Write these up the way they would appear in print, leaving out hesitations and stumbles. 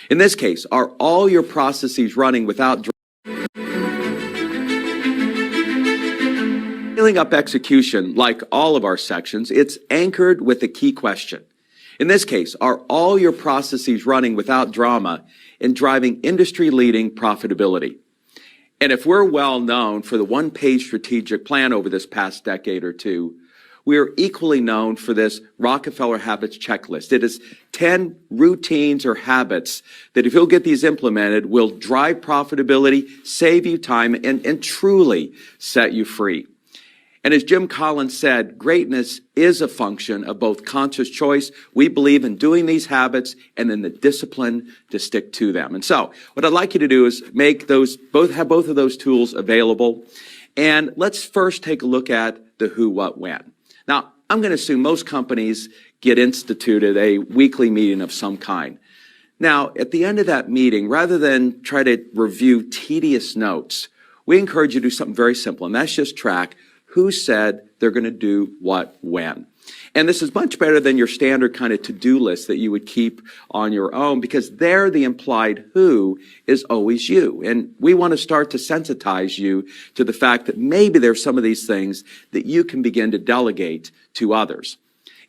In this case, are all your processes running without scaling up execution? Like all of our sections, it's anchored with a key question. In this case, are all your processes running without drama and driving industry-leading profitability? And if we're well known for the one-page strategic plan over this past decade or two, we are equally known for this Rockefeller Habits checklist. It is 10 routines or habits that if you'll get these implemented will drive profitability, save you time, and truly set you free. And as Jim Collins said, greatness is a function of both conscious choice. We believe in doing these habits and then the discipline to stick to them. And so what I'd like you to do is have both of those tools available. And let's first take a look at the who, what, when. Now, I'm going to assume most companies get instituted a weekly meeting of some kind. Now, at the end of that meeting, rather than try to review tedious notes, we encourage you to do something very simple, and that's just track who said they're going to do what, when. And this is much better than your standard kind of to-do list that you would keep on your own, because there the implied who is always you. And we want to start to sensitize you to the fact that maybe there's some of these things that you can begin to delegate to others.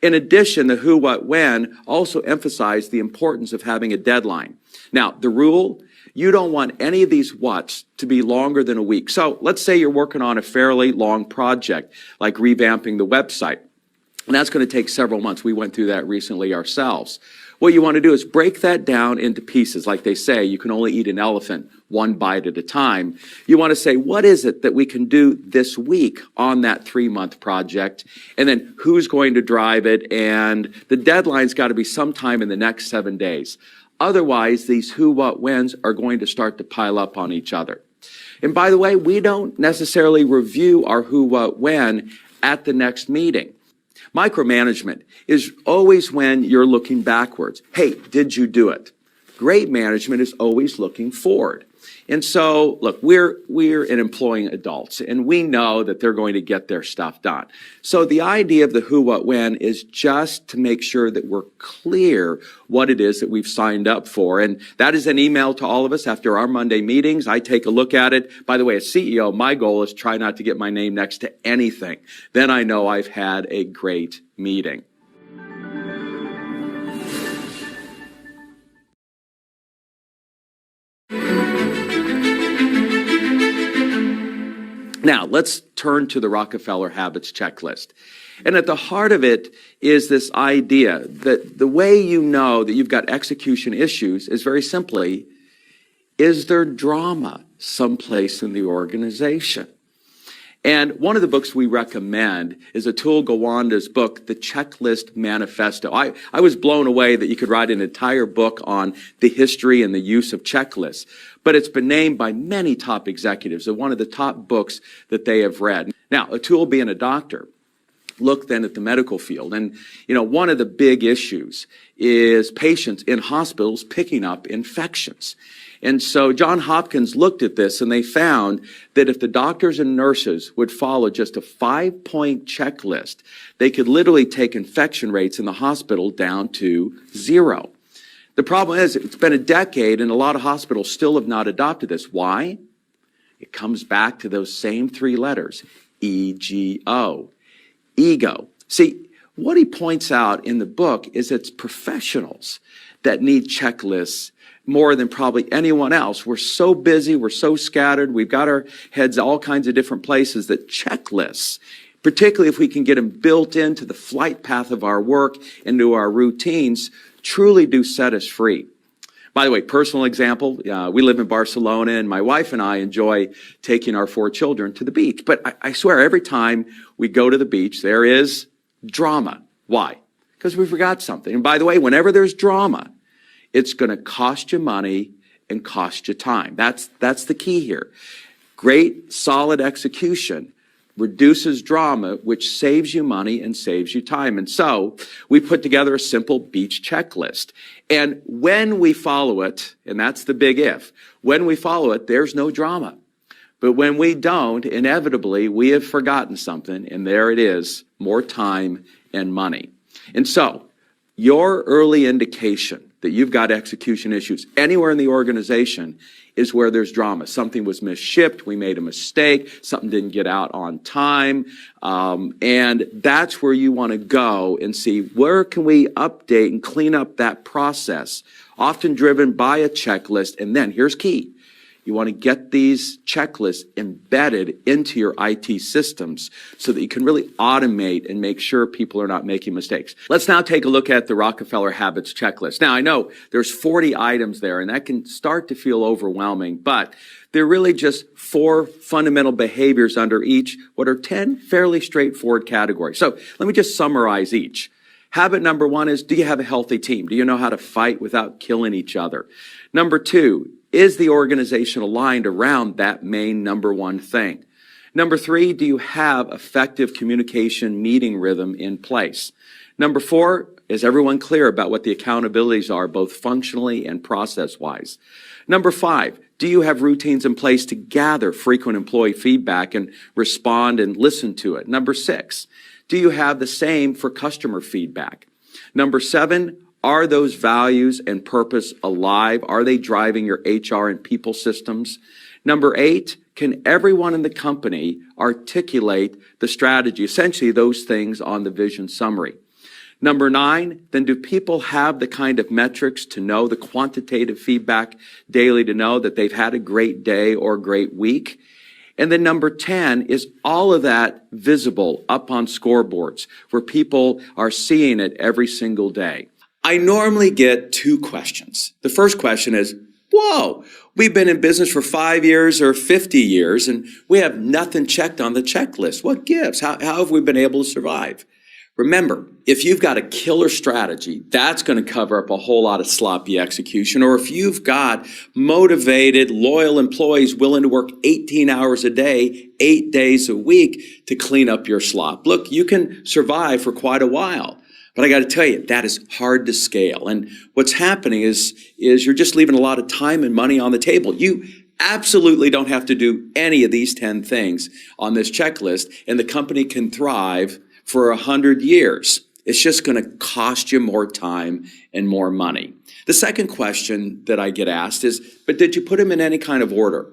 In addition, the who, what, when also emphasize the importance of having a deadline. Now, the rule: you don't want any of these whats to be longer than a week. So let's say you're working on a fairly long project, like revamping the website. And that's going to take several months. We went through that recently ourselves. What you want to do is break that down into pieces. Like they say, you can only eat an elephant one bite at a time. You want to say, what is it that we can do this week on that 3-month project? And then who's going to drive it? And the deadline's got to be sometime in the next 7 days. Otherwise, these who, what, whens are going to start to pile up on each other. And by the way, we don't necessarily review our who, what, when at the next meeting. Micromanagement is always when you're looking backwards. Hey, did you do it? Great management is always looking forward. And so, look, we're employing adults, and we know that they're going to get their stuff done. So the idea of the who, what, when is just to make sure that we're clear what it is that we've signed up for. And that is an email to all of us after our Monday meetings. I take a look at it. By the way, as CEO, my goal is try not to get my name next to anything. Then I know I've had a great meeting. Now, let's turn to the Rockefeller Habits checklist. And at the heart of it is this idea that the way you know that you've got execution issues is very simply, is there drama someplace in the organization? And one of the books we recommend is Atul Gawande's book, The Checklist Manifesto. I was blown away that you could write an entire book on the history and the use of checklists. But it's been named by many top executives as one of the top books that they have read. Now, Atul, being a doctor, looked then at the medical field. And, one of the big issues is patients in hospitals picking up infections. And so John Hopkins looked at this, and they found that if the doctors and nurses would follow just a 5-point checklist, they could literally take infection rates in the hospital down to 0. The problem is it's been a decade, and a lot of hospitals still have not adopted this. Why? It comes back to those same 3 letters, E-G-O, ego. See, what he points out in the book is it's professionals that need checklists more than probably anyone else. We're so busy, we're so scattered, we've got our heads all kinds of different places that checklists, particularly if we can get them built into the flight path of our work, into our routines, truly do set us free. By the way, personal example, we live in Barcelona, and my wife and I enjoy taking our 4 children to the beach. But I swear, every time we go to the beach, there is drama. Why? Because we forgot something. And by the way, whenever there's drama, it's going to cost you money and cost you time. That's the key here. Great, solid execution reduces drama, which saves you money and saves you time. And so we put together a simple beach checklist. And when we follow it, and that's the big if, when we follow it, there's no drama. But when we don't, inevitably, we have forgotten something, and there it is, more time and money. And so your early indication that you've got execution issues anywhere in the organization is where there's drama. Something was misshipped, we made a mistake, something didn't get out on time, and that's where you want to go and see where can we update and clean up that process, often driven by a checklist. And then here's key. You want to get these checklists embedded into your IT systems so that you can really automate and make sure people are not making mistakes. Let's now take a look at the Rockefeller Habits checklist. Now, I know there's 40 items there, and that can start to feel overwhelming, but they're really just 4 fundamental behaviors under each, what are 10 fairly straightforward categories. So let me just summarize each. Habit number 1 is, do you have a healthy team? Do you know how to fight without killing each other? Number 2, is the organization aligned around that main number 1 thing? Number 3, do you have effective communication meeting rhythm in place? Number 4, is everyone clear about what the accountabilities are, both functionally and process-wise? Number 5, do you have routines in place to gather frequent employee feedback and respond and listen to it? Number 6, do you have the same for customer feedback? Number 7, are those values and purpose alive? Are they driving your HR and people systems? Number 8, can everyone in the company articulate the strategy, essentially those things on the vision summary? Number 9, then do people have the kind of metrics to know the quantitative feedback daily to know that they've had a great day or great week? And then number 10, is all of that visible up on scoreboards where people are seeing it every single day? I normally get 2 questions. The first question is, whoa, we've been in business for 5 years or 50 years and we have nothing checked on the checklist. What gives? How have we been able to survive? Remember, if you've got a killer strategy, that's going to cover up a whole lot of sloppy execution. Or if you've got motivated, loyal employees willing to work 18 hours a day, 8 days a week to clean up your slop. Look, you can survive for quite a while. But I got to tell you, that is hard to scale. And what's happening is you're just leaving a lot of time and money on the table. You absolutely don't have to do any of these 10 things on this checklist, and the company can thrive for 100 years. It's just going to cost you more time and more money. The second question that I get asked is, but did you put them in any kind of order?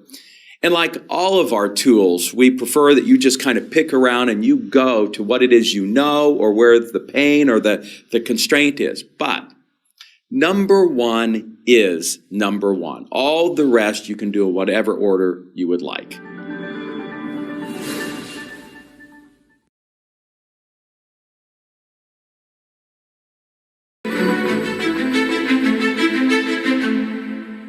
And like all of our tools, we prefer that you just kind of pick around and you go to what it is you know or where the pain or the constraint is. But number 1 is number 1. All the rest you can do in whatever order you would like.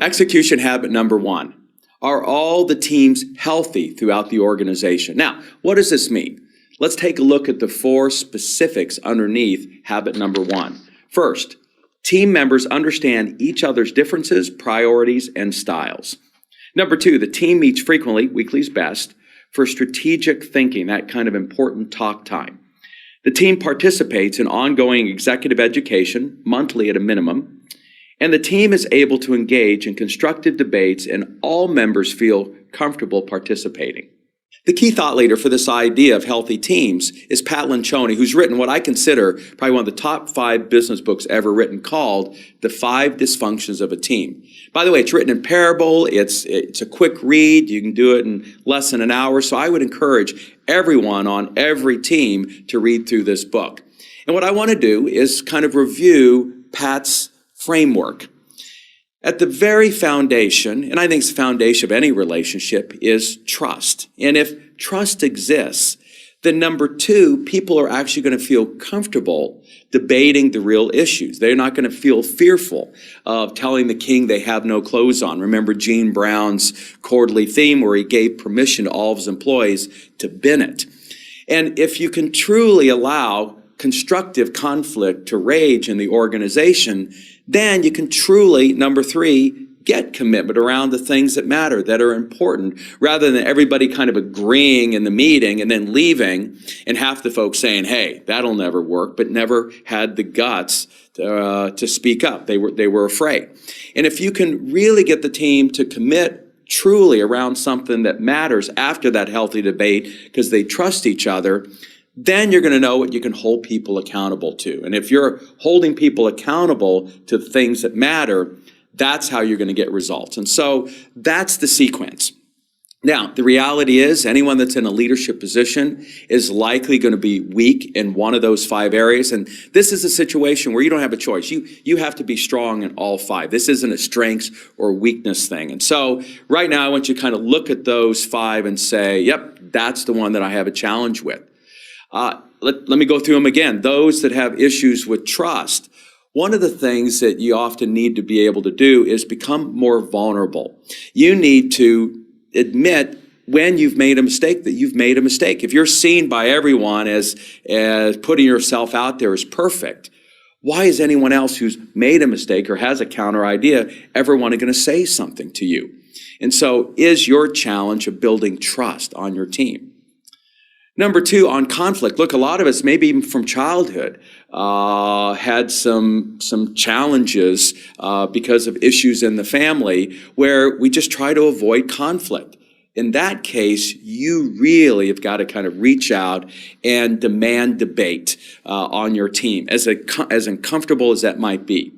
Execution habit number 1. Are all the teams healthy throughout the organization? Now, what does this mean? Let's take a look at the 4 specifics underneath habit number 1. First, team members understand each other's differences, priorities, and styles. Number 2, the team meets frequently, weekly is best, for strategic thinking, that kind of important talk time. The team participates in ongoing executive education, monthly at a minimum, and the team is able to engage in constructive debates and all members feel comfortable participating. The key thought leader for this idea of healthy teams is Pat Lencioni, who's written what I consider probably one of the top 5 business books ever written called The 5 Dysfunctions of a Team. By the way, it's written in parable, it's a quick read, you can do it in less than an hour, so I would encourage everyone on every team to read through this book. And what I want to do is kind of review Pat's framework. At the very foundation, and I think it's the foundation of any relationship, is trust. And if trust exists, then number 2, people are actually going to feel comfortable debating the real issues. They're not going to feel fearful of telling the king they have no clothes on. Remember Gene Brown's quarterly theme where he gave permission to all of his employees to bin it. And if you can truly allow constructive conflict to rage in the organization, then you can truly, number 3, get commitment around the things that matter, that are important, rather than everybody kind of agreeing in the meeting and then leaving, and half the folks saying, hey, that'll never work, but never had the guts to speak up. They were afraid. And if you can really get the team to commit truly around something that matters after that healthy debate, because they trust each other, then you're going to know what you can hold people accountable to. And if you're holding people accountable to things that matter, that's how you're going to get results. And so that's the sequence. Now, the reality is anyone that's in a leadership position is likely going to be weak in one of those 5 areas. And this is a situation where you don't have a choice. You have to be strong in all 5. This isn't a strengths or weakness thing. And so right now, I want you to kind of look at those 5 and say, yep, that's the one that I have a challenge with. Let me go through them again. Those that have issues with trust. One of the things that you often need to be able to do is become more vulnerable. You need to admit when you've made a mistake that you've made a mistake. If you're seen by everyone as putting yourself out there as perfect, why is anyone else who's made a mistake or has a counter idea ever going to say something to you? And so is your challenge of building trust on your team. Number 2, on conflict. Look, a lot of us, maybe even from childhood, had some challenges because of issues in the family where we just try to avoid conflict. In that case, you really have got to kind of reach out and demand debate on your team, as uncomfortable as that might be.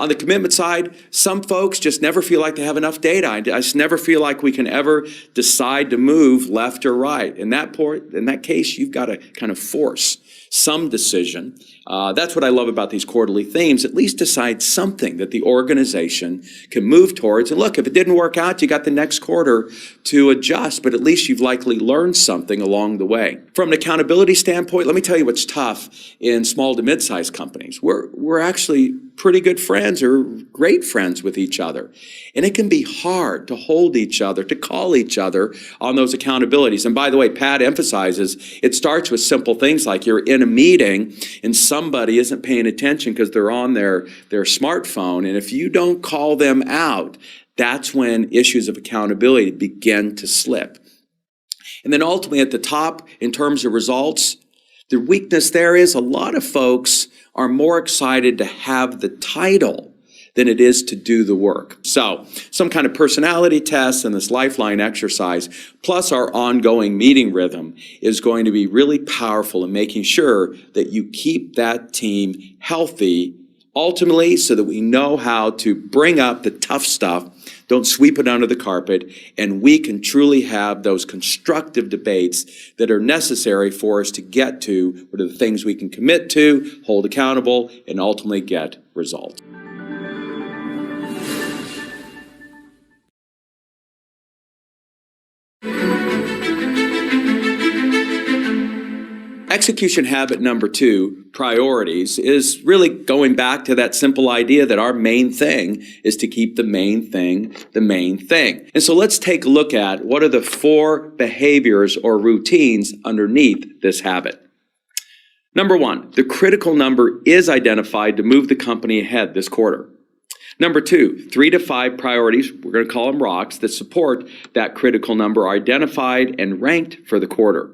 On the commitment side, some folks just never feel like they have enough data. I just never feel like we can ever decide to move left or right. In that case, you've got to kind of force some decision. That's what I love about these quarterly themes. At least decide something that the organization can move towards. And look, if it didn't work out, you got the next quarter to adjust, but at least you've likely learned something along the way. From an accountability standpoint, let me tell you what's tough in small to mid-sized companies. We're actually pretty good friends or great friends with each other. And it can be hard to hold each other, to call each other on those accountabilities. And by the way, Pat emphasizes it starts with simple things like you're in a meeting and somebody isn't paying attention because they're on their smartphone. And if you don't call them out, that's when issues of accountability begin to slip. And then ultimately at the top, in terms of results, the weakness there is a lot of folks are more excited to have the title than it is to do the work. So some kind of personality test and this lifeline exercise, plus our ongoing meeting rhythm, is going to be really powerful in making sure that you keep that team healthy, ultimately so that we know how to bring up the tough stuff, don't sweep it under the carpet, and we can truly have those constructive debates that are necessary for us to get to what are the things we can commit to, hold accountable, and ultimately get results. Execution habit number 2, priorities, is really going back to that simple idea that our main thing is to keep the main thing the main thing. And so let's take a look at what are the 4 behaviors or routines underneath this habit. Number 1, the critical number is identified to move the company ahead this quarter. Number 2, 3 to 5 priorities, we're going to call them rocks, that support that critical number are identified and ranked for the quarter.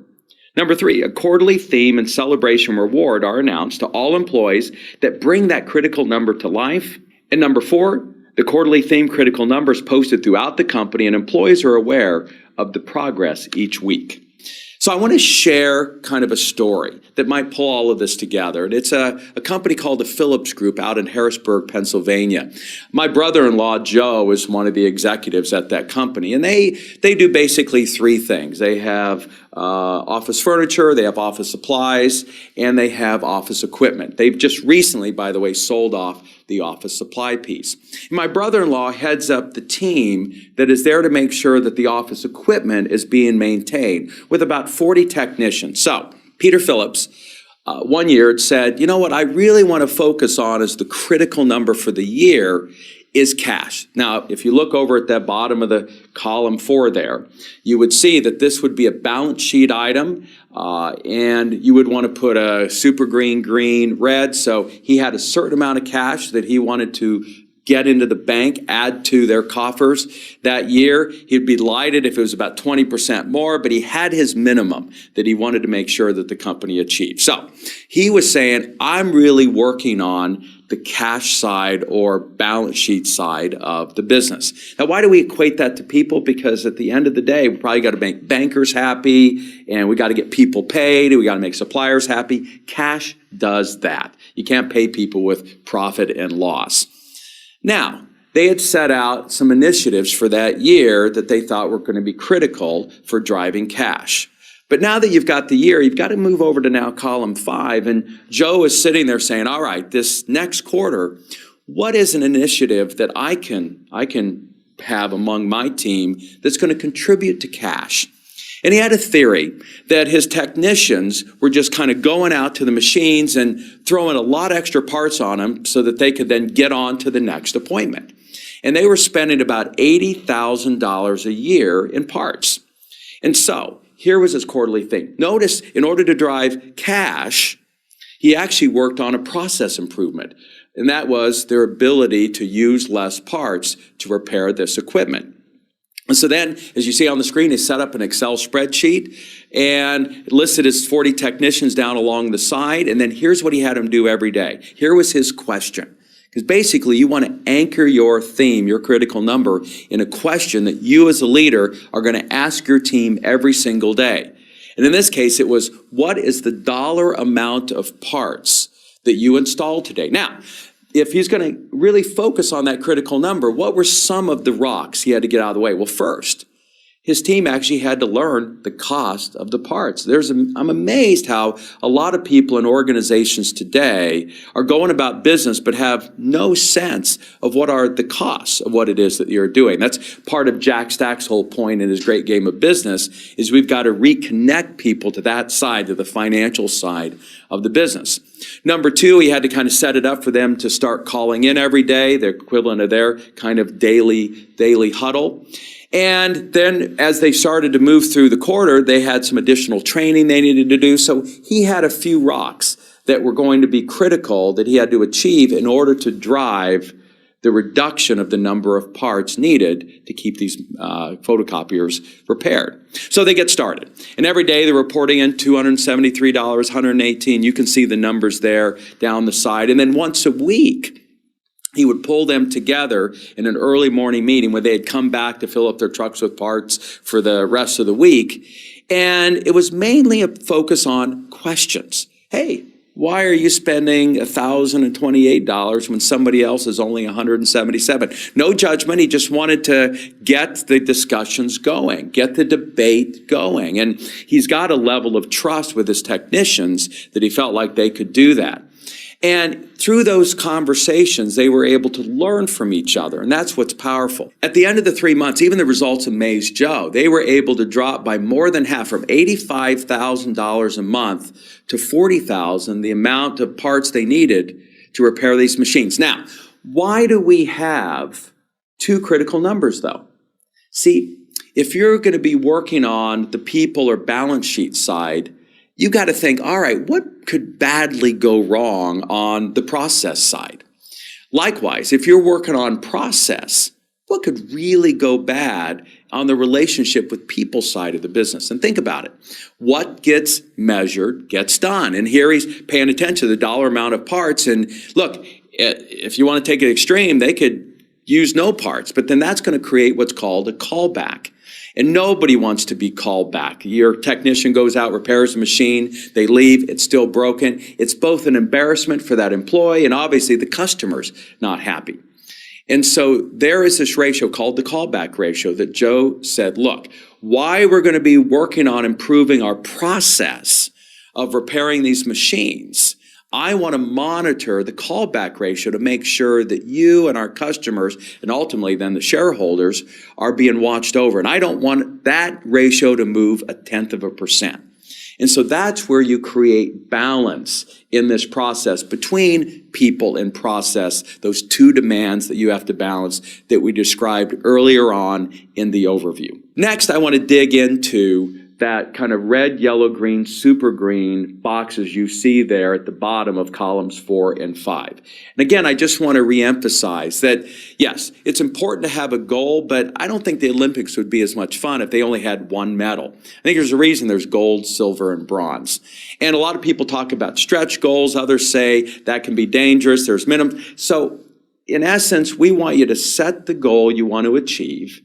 Number 3, a quarterly theme and celebration reward are announced to all employees that bring that critical number to life. And number 4, the quarterly theme critical number is posted throughout the company and employees are aware of the progress each week. So I want to share kind of a story that might pull all of this together. And it's a company called the Phillips Group out in Harrisburg, Pennsylvania. My brother-in-law, Joe, is one of the executives at that company. And they do basically 3 things. They have office furniture, they have office supplies, and they have office equipment. They've just recently, by the way, sold off the office supply piece. My brother-in-law heads up the team that is there to make sure that the office equipment is being maintained with about 40 technicians. So Peter Phillips, one year said, you know what I really want to focus on as the critical number for the year is cash. Now, if you look over at that bottom of the column 4 there, you would see that this would be a balance sheet item, and you would want to put a super green, red. So he had a certain amount of cash that he wanted to get into the bank, add to their coffers that year. He'd be delighted if it was about 20% more, but he had his minimum that he wanted to make sure that the company achieved. So he was saying, I'm really working on the cash side or balance sheet side of the business. Now, why do we equate that to people? Because at the end of the day, we probably got to make bankers happy, and we got to get people paid, and we got to make suppliers happy. Cash does that. You can't pay people with profit and loss. Now, they had set out some initiatives for that year that they thought were going to be critical for driving cash. But now that you've got the year, you've got to move over to now column 5. And Joe is sitting there saying, all right, this next quarter, what is an initiative that I can have among my team that's going to contribute to cash? And he had a theory that his technicians were just kind of going out to the machines and throwing a lot of extra parts on them so that they could then get on to the next appointment. And they were spending about $80,000 a year in parts. And so here was his quarterly thing. Notice, in order to drive cash, he actually worked on a process improvement. And that was their ability to use less parts to repair this equipment. And so then, as you see on the screen, he set up an Excel spreadsheet and listed his 40 technicians down along the side. And then here's what he had them do every day. Here was his question. Because basically, you want to anchor your theme, your critical number, in a question that you as a leader are going to ask your team every single day. And in this case, it was, what is the dollar amount of parts that you installed today? Now, if he's going to really focus on that critical number, what were some of the rocks he had to get out of the way? Well, first, his team actually had to learn the cost of the parts. I'm amazed how a lot of people in organizations today are going about business but have no sense of what are the costs of what it is that you're doing. That's part of Jack Stack's whole point in his great game of business, is we've got to reconnect people to that side, to the financial side of the business. Number 2, he had to kind of set it up for them to start calling in every day, the equivalent of their kind of daily huddle. And then as they started to move through the quarter, they had some additional training they needed to do. So he had a few rocks that were going to be critical that he had to achieve in order to drive the reduction of the number of parts needed to keep these photocopiers repaired. So they get started. And every day they're reporting in $273, $118. You can see the numbers there down the side. And then once a week, he would pull them together in an early morning meeting where they had come back to fill up their trucks with parts for the rest of the week. And it was mainly a focus on questions. Hey, why are you spending $1,028 when somebody else is only $177? No judgment. He just wanted to get the discussions going, get the debate going. And he's got a level of trust with his technicians that he felt like they could do that. And through those conversations, they were able to learn from each other, and that's what's powerful. At the end of the 3 months, even the results amazed Joe. They were able to drop by more than half, from $85,000 a month to $40,000, the amount of parts they needed to repair these machines. Now, why do we have 2 critical numbers, though? See, if you're going to be working on the people or balance sheet side, you got to think, all right, what could badly go wrong on the process side? Likewise, if you're working on process, what could really go bad on the relationship with people side of the business? And think about it. What gets measured gets done. And here he's paying attention to the dollar amount of parts. And look, if you want to take it extreme, they could use no parts, but then that's going to create what's called a callback. And nobody wants to be called back. Your technician goes out, repairs the machine, they leave, it's still broken. It's both an embarrassment for that employee, and obviously the customer's not happy. And so there is this ratio called the callback ratio that Joe said, look, why we're going to be working on improving our process of repairing these machines, I want to monitor the callback ratio to make sure that you and our customers, and ultimately then the shareholders, are being watched over. And I don't want that ratio to move 0.1%. And so that's where you create balance in this process between people and process, those 2 demands that you have to balance that we described earlier on in the overview. Next, I want to dig into that kind of red, yellow, green, super green boxes you see there at the bottom of columns 4 and 5. And again, I just want to reemphasize that, yes, it's important to have a goal, but I don't think the Olympics would be as much fun if they only had one medal. I think there's a reason there's gold, silver, and bronze. And a lot of people talk about stretch goals. Others say that can be dangerous. There's minimum. So in essence, we want you to set the goal you want to achieve,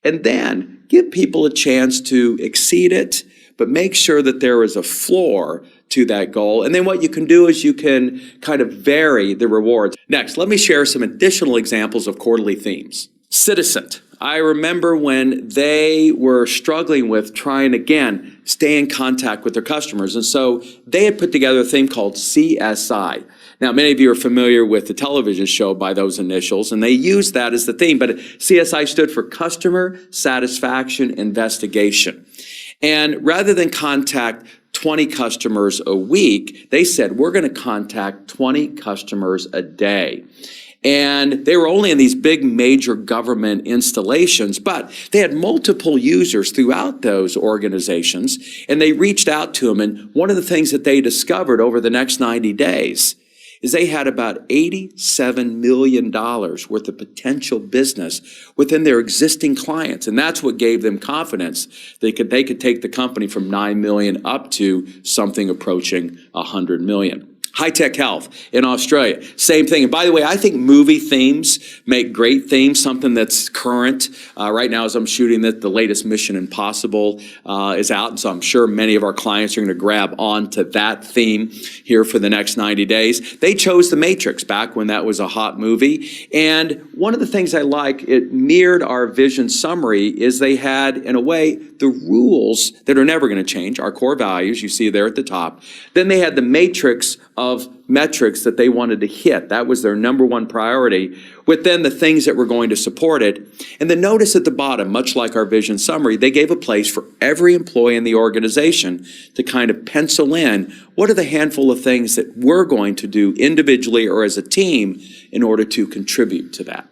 and then give people a chance to exceed it, but make sure that there is a floor to that goal. And then what you can do is you can kind of vary the rewards. Next, let me share some additional examples of quarterly themes. Citizen. I remember when they were struggling with trying, again, stay in contact with their customers. And so they had put together a theme called CSI. Now, many of you are familiar with the television show by those initials, and they used that as the theme, but CSI stood for Customer Satisfaction Investigation. And rather than contact 20 customers a week, they said, we're going to contact 20 customers a day. And they were only in these big major government installations, but they had multiple users throughout those organizations, and they reached out to them. And one of the things that they discovered over the next 90 days is they had about $87 million worth of potential business within their existing clients. And that's what gave them confidence they could take the company from 9 million up to something approaching 100 million. High-tech health in Australia, same thing. And by the way, I think movie themes make great themes, something that's current. Right now as I'm shooting the latest Mission Impossible is out, and so I'm sure many of our clients are going to grab onto that theme here for the next 90 days. They chose The Matrix back when that was a hot movie, and one of the things I like, it mirrored our vision summary, is they had, in a way, the rules that are never going to change, our core values, you see there at the top. Then they had the matrix of metrics that they wanted to hit. That was their number one priority, with then the things that were going to support it. And then notice at the bottom, much like our vision summary, they gave a place for every employee in the organization to kind of pencil in what are the handful of things that we're going to do individually or as a team in order to contribute to that.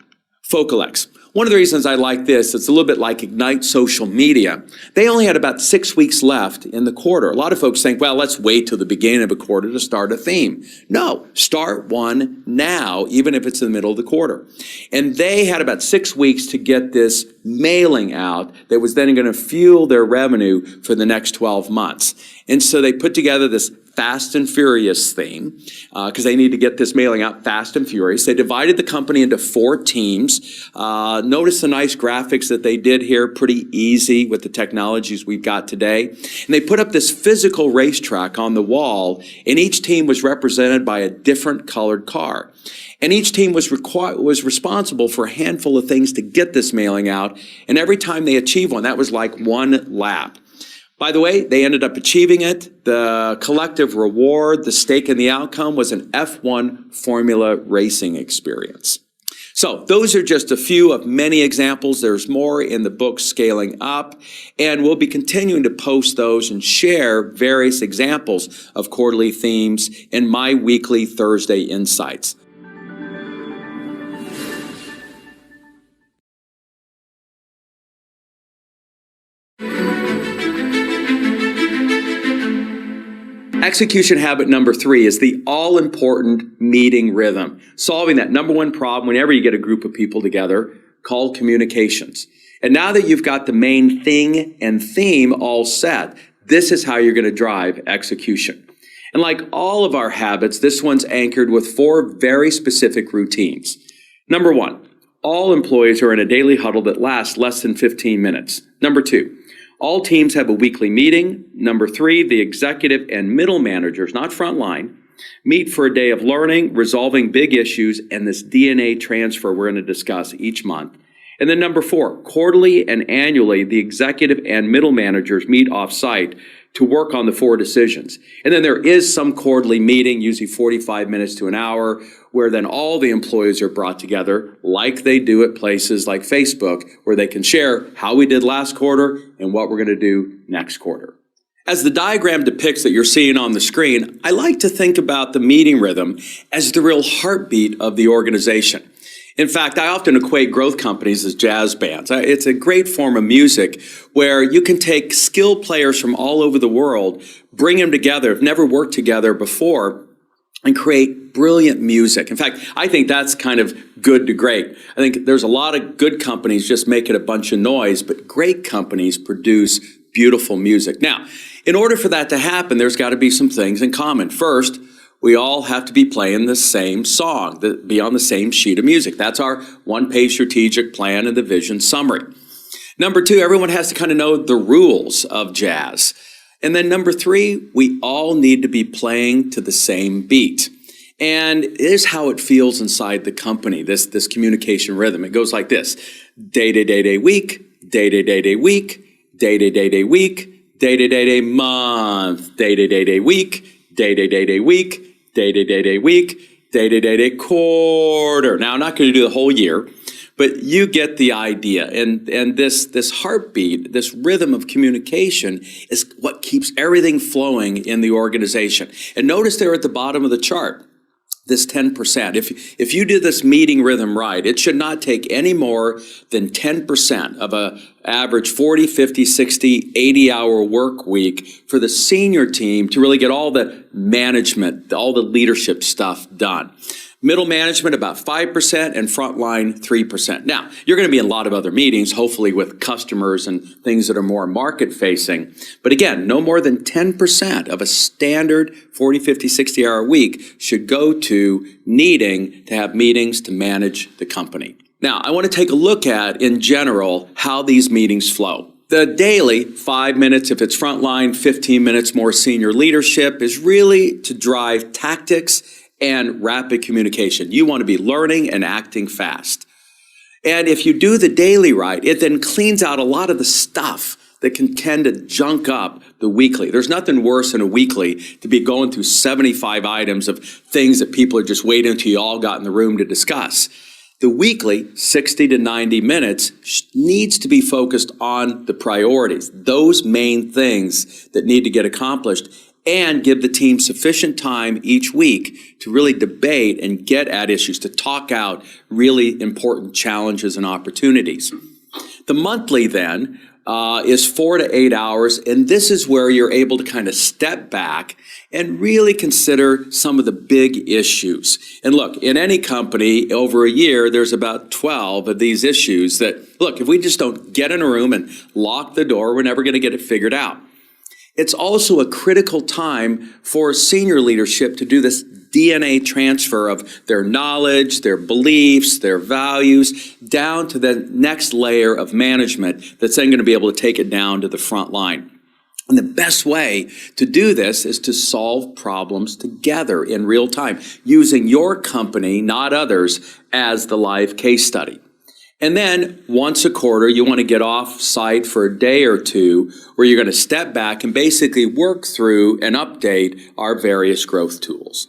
Focalex. One of the reasons I like this, it's a little bit like Ignite social media. They only had about 6 weeks left in the quarter. A lot of folks think, well, let's wait till the beginning of a quarter to start a theme. No, start one now, even if it's in the middle of the quarter. And they had about 6 weeks to get this mailing out that was then going to fuel their revenue for the next 12 months. And so they put together this Fast and Furious theme, because they need to get this mailing out fast and furious. They divided the company into 4 teams. Notice the nice graphics that they did here, pretty easy with the technologies we've got today. And they put up this physical racetrack on the wall, and each team was represented by a different colored car. And each team was responsible for a handful of things to get this mailing out, and every time they achieved one, that was like one lap. By the way, they ended up achieving it. The collective reward, the stake in the outcome, was an F1 Formula racing experience. So those are just a few of many examples. There's more in the book Scaling Up, and we'll be continuing to post those and share various examples of quarterly themes in my weekly Thursday Insights. Execution habit number 3 is the all-important meeting rhythm. Solving that number one problem whenever you get a group of people together, called communications. And now that you've got the main thing and theme all set, this is how you're going to drive execution. And like all of our habits, this one's anchored with 4 very specific routines. Number 1, all employees are in a daily huddle that lasts less than 15 minutes. Number 2, all teams have a weekly meeting. Number 3, the executive and middle managers, not frontline, meet for a day of learning, resolving big issues, and this DNA transfer we're going to discuss each month. And then number 4, quarterly and annually, the executive and middle managers meet off-site to work on the 4 decisions. And then there is some quarterly meeting, usually 45 minutes to an hour, where then all the employees are brought together like they do at places like Facebook, where they can share how we did last quarter and what we're going to do next quarter. As the diagram depicts that you're seeing on the screen, I like to think about the meeting rhythm as the real heartbeat of the organization. In fact, I often equate growth companies as jazz bands. It's a great form of music where you can take skilled players from all over the world, bring them together, have never worked together before, and create brilliant music. In fact, I think that's kind of good to great. I think there's a lot of good companies just making a bunch of noise, but great companies produce beautiful music. Now, in order for that to happen, there's got to be some things in common. First, we all have to be playing the same song, be on the same sheet of music. That's our one-page strategic plan and the vision summary. Number two, everyone has to kind of know the rules of jazz. And then number three, we all need to be playing to the same beat. And it is how it feels inside the company, this communication rhythm. It goes like this: day-to-day-day week, day-to-day-day week, day-to-day-day week, day-to-day-day month, day-to-day-day week, day-to-day-day week, day-to-day-day week, day-to-day-day quarter. Now, I'm not going to do the whole year, but you get the idea. And this heartbeat, this rhythm of communication is what keeps everything flowing in the organization. And notice there at the bottom of the chart, this 10%. If you do this meeting rhythm right, it should not take any more than 10% of a average 40, 50, 60, 80-hour work week for the senior team to really get all the management, all the leadership stuff done. Middle management, about 5%, and frontline, 3%. Now, you're going to be in a lot of other meetings, hopefully with customers and things that are more market-facing. But again, no more than 10% of a standard 40, 50, 60-hour week should go to needing to have meetings to manage the company. Now, I want to take a look at, in general, how these meetings flow. The daily, 5 minutes if it's frontline, 15 minutes more senior leadership, is really to drive tactics and rapid communication. You want to be learning and acting fast. And if you do the daily right, it then cleans out a lot of the stuff that can tend to junk up the weekly. There's nothing worse in a weekly to be going through 75 items of things that people are just waiting until you all got in the room to discuss. The weekly, 60 to 90 minutes, needs to be focused on the priorities, those main things that need to get accomplished, and give the team sufficient time each week to really debate and get at issues, to talk out really important challenges and opportunities. The monthly then is 4 to 8 hours, and this is where you're able to kind of step back and really consider some of the big issues. And look, in any company over a year, there's about 12 of these issues that, look, if we just don't get in a room and lock the door, we're never going to get it figured out. It's also a critical time for senior leadership to do this DNA transfer of their knowledge, their beliefs, their values, down to the next layer of management that's then going to be able to take it down to the front line. And the best way to do this is to solve problems together in real time, using your company, not others, as the live case study. And then once a quarter, you want to get off site for a day or two where you're going to step back and basically work through and update our various growth tools.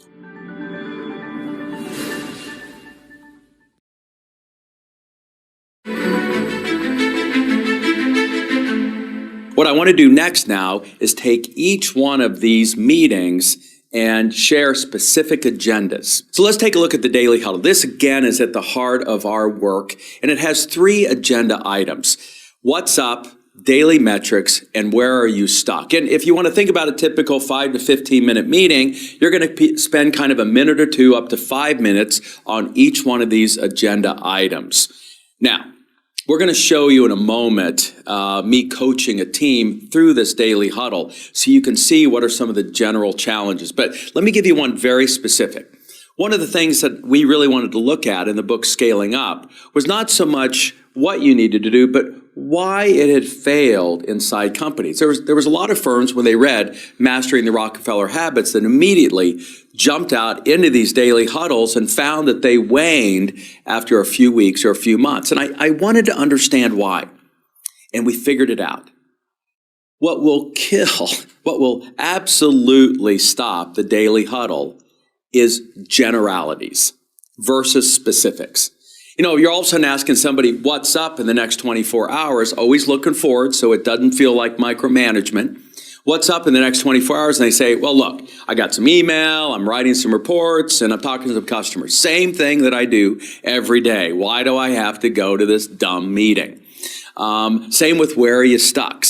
What I want to do next now is take each one of these meetings and share specific agendas. So let's take a look at the daily huddle. This again is at the heart of our work, and it has 3 agenda items: what's up, daily metrics, and where are you stuck. And if you want to think about a typical 5 to 15 minute meeting, you're going to spend kind of a minute or two up to 5 minutes on each one of these agenda items. Now, we're going to show you in a moment me coaching a team through this daily huddle so you can see what are some of the general challenges. But let me give you one very specific. One of the things that we really wanted to look at in the book Scaling Up was not so much what you needed to do, but why it had failed inside companies. There was a lot of firms when they read Mastering the Rockefeller Habits that immediately jumped out into these daily huddles and found that they waned after a few weeks or a few months. And I wanted to understand why. And we figured it out. What will absolutely stop the daily huddle is generalities versus specifics. You know, you're all of a sudden asking somebody what's up in the next 24 hours, always looking forward so it doesn't feel like micromanagement. What's up in the next 24 hours? And they say, well, look, I got some email, I'm writing some reports, and I'm talking to some customers. Same thing that I do every day. Why do I have to go to this dumb meeting? Same with where are you stuck?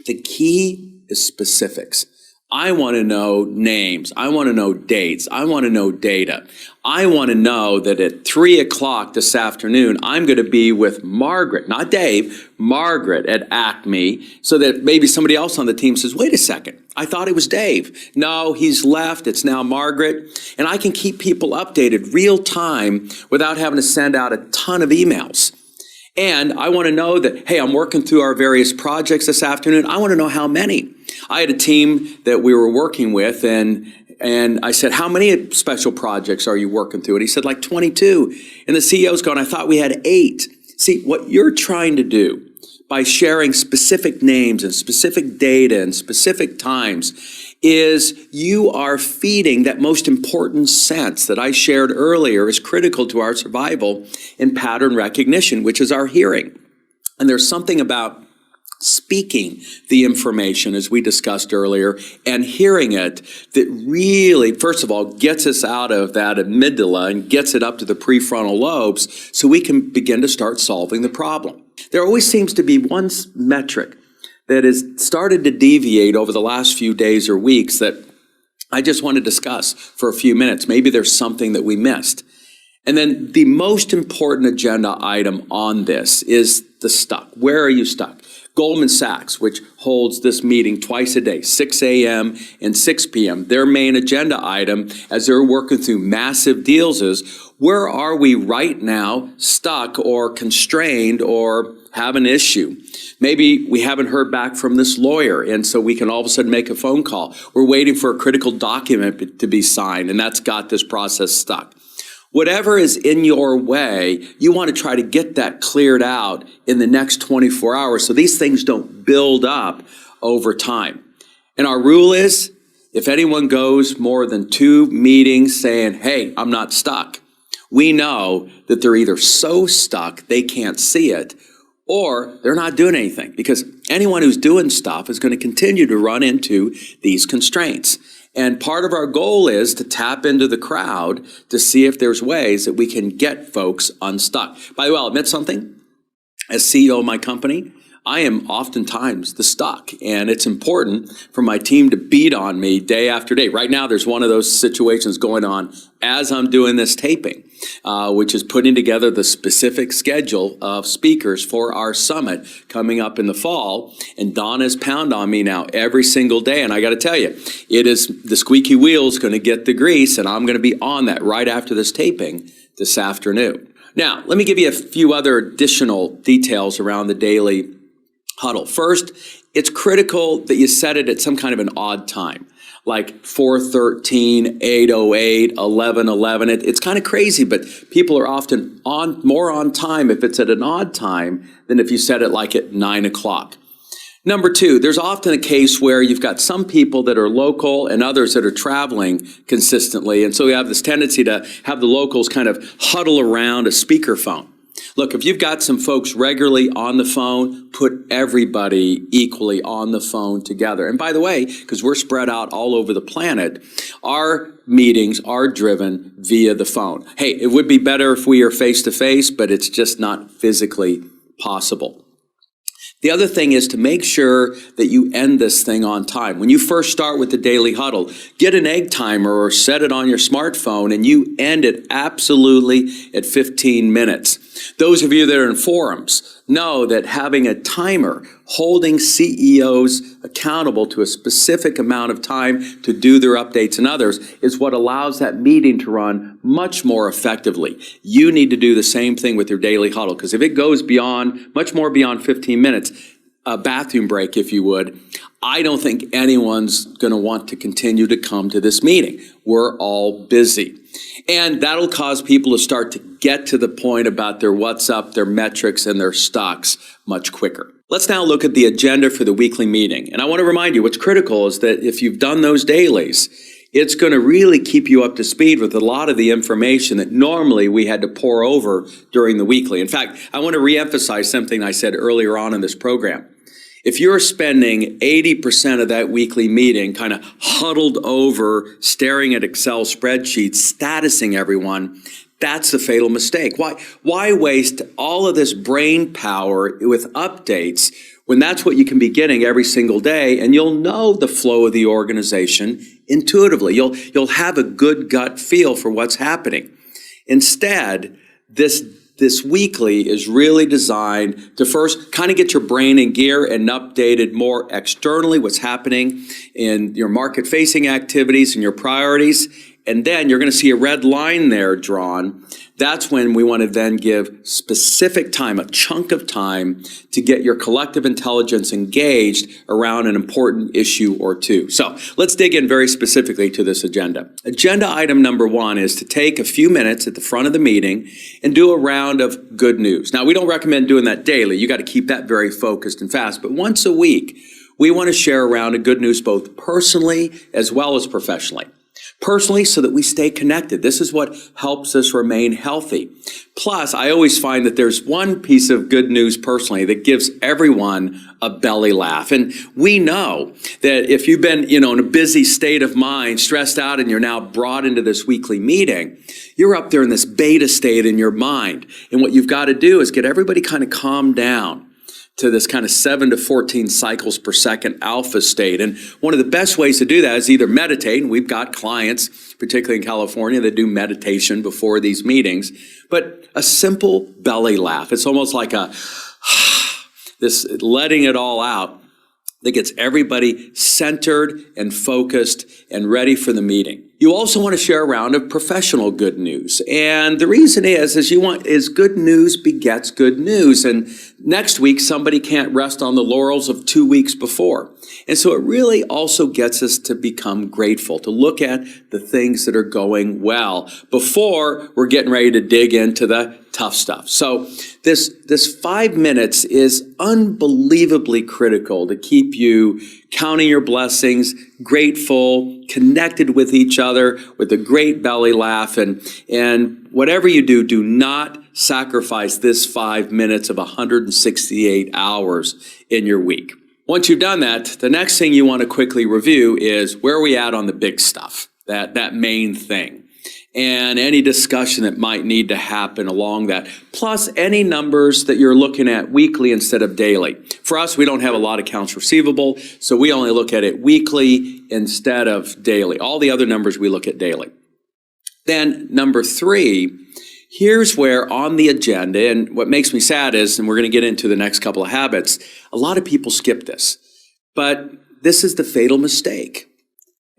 The key is specifics. I want to know names. I want to know dates. I want to know data. I want to know that at 3 o'clock this afternoon, I'm going to be with Margaret, not Dave, Margaret at Acme, so that maybe somebody else on the team says, wait a second, I thought it was Dave. No, he's left. It's now Margaret. And I can keep people updated real time without having to send out a ton of emails. And I want to know that, hey, I'm working through our various projects this afternoon. I want to know how many. I had a team that we were working with, and I said, how many special projects are you working through? And he said, like 22. And the CEO's going, I thought we had 8. See, what you're trying to do by sharing specific names and specific data and specific times is you are feeding that most important sense that I shared earlier is critical to our survival in pattern recognition, which is our hearing. And there's something about speaking the information, as we discussed earlier, and hearing it that really, first of all, gets us out of that amygdala and gets it up to the prefrontal lobes so we can begin to start solving the problem. There always seems to be one metric that has started to deviate over the last few days or weeks that I just want to discuss for a few minutes. Maybe there's something that we missed. And then the most important agenda item on this is the stuck. Where are you stuck? Goldman Sachs, which holds this meeting twice a day, 6 a.m. and 6 p.m., their main agenda item as they're working through massive deals is, where are we right now stuck or constrained or have an issue? Maybe we haven't heard back from this lawyer, and so we can all of a sudden make a phone call. We're waiting for a critical document to be signed, and that's got this process stuck. Whatever is in your way, you want to try to get that cleared out in the next 24 hours so these things don't build up over time. And our rule is, if anyone goes more than 2 meetings saying, hey, I'm not stuck, we know that they're either so stuck they can't see it, or they're not doing anything, because anyone who's doing stuff is going to continue to run into these constraints. And part of our goal is to tap into the crowd to see if there's ways that we can get folks unstuck. By the way, I'll admit something. As CEO of my company, I am oftentimes the stuck, and it's important for my team to beat on me day after day. Right now, there's one of those situations going on as I'm doing this taping, which is putting together the specific schedule of speakers for our summit coming up in the fall. And Donna's pound on me now every single day. And I got to tell you, it is the squeaky wheel's going to get the grease, and I'm going to be on that right after this taping this afternoon. Now, let me give you a few other additional details around the daily huddle. First, it's critical that you set it at some kind of an odd time, like 4:13, 8:08, 11:11. It's kind of crazy, but people are often more on time if it's at an odd time than if you set it like at 9 o'clock. Number 2, there's often a case where you've got some people that are local and others that are traveling consistently. And so we have this tendency to have the locals kind of huddle around a speakerphone. Look, if you've got some folks regularly on the phone, put everybody equally on the phone together. And by the way, because we're spread out all over the planet, our meetings are driven via the phone. Hey, it would be better if we are face-to-face, but it's just not physically possible. The other thing is to make sure that you end this thing on time. When you first start with the daily huddle, get an egg timer or set it on your smartphone, and you end it absolutely at 15 minutes. Those of you that are in forums know that having a timer holding CEOs accountable to a specific amount of time to do their updates and others is what allows that meeting to run much more effectively. You need to do the same thing with your daily huddle, because if it goes beyond, much more beyond 15 minutes, a bathroom break, if you would, I don't think anyone's going to want to continue to come to this meeting. We're all busy. And that'll cause people to start to get to the point about their what's up, their metrics, and their stocks much quicker. Let's now look at the agenda for the weekly meeting. And I want to remind you, what's critical is that if you've done those dailies, it's going to really keep you up to speed with a lot of the information that normally we had to pour over during the weekly. In fact, I want to reemphasize something I said earlier on in this program. If you're spending 80% of that weekly meeting kind of huddled over, staring at Excel spreadsheets, statusing everyone, that's the fatal mistake. Why waste all of this brain power with updates when that's what you can be getting every single day, and you'll know the flow of the organization intuitively. You'll have a good gut feel for what's happening. Instead, this weekly is really designed to first kind of get your brain in gear and updated more externally what's happening in your market-facing activities and your priorities. And then you're going to see a red line there drawn. That's when we want to then give specific time, a chunk of time, to get your collective intelligence engaged around an important issue or two. So let's dig in very specifically to this agenda. Agenda item number 1 is to take a few minutes at the front of the meeting and do a round of good news. Now, we don't recommend doing that daily. You got to keep that very focused and fast. But once a week, we want to share a round of good news both personally as well as professionally. Personally, so that we stay connected. This is what helps us remain healthy. Plus, I always find that there's one piece of good news personally that gives everyone a belly laugh. And we know that if you've been, in a busy state of mind, stressed out, and you're now brought into this weekly meeting, you're up there in this beta state in your mind. And what you've got to do is get everybody kind of calmed down to this kind of 7 to 14 cycles per second alpha state. And one of the best ways to do that is either meditate, and we've got clients, particularly in California, that do meditation before these meetings, but a simple belly laugh. It's almost like this letting it all out that gets everybody centered and focused and ready for the meeting. You also want to share a round of professional good news. And the reason is good news begets good news. And next week, somebody can't rest on the laurels of 2 weeks before. And so it really also gets us to become grateful, to look at the things that are going well before we're getting ready to dig into the tough stuff. So this 5 minutes is unbelievably critical to keep you counting your blessings, grateful, connected with each other, with a great belly laugh. And whatever you do, do not sacrifice this 5 minutes of 168 hours in your week. Once you've done that, the next thing you want to quickly review is where are we at on the big stuff, that main thing, and any discussion that might need to happen along that, plus any numbers that you're looking at weekly instead of daily. For us, we don't have a lot of accounts receivable, so we only look at it weekly instead of daily. All the other numbers we look at daily. Then number 3, here's where on the agenda, and what makes me sad is, and we're going to get into the next couple of habits, a lot of people skip this, but this is the fatal mistake.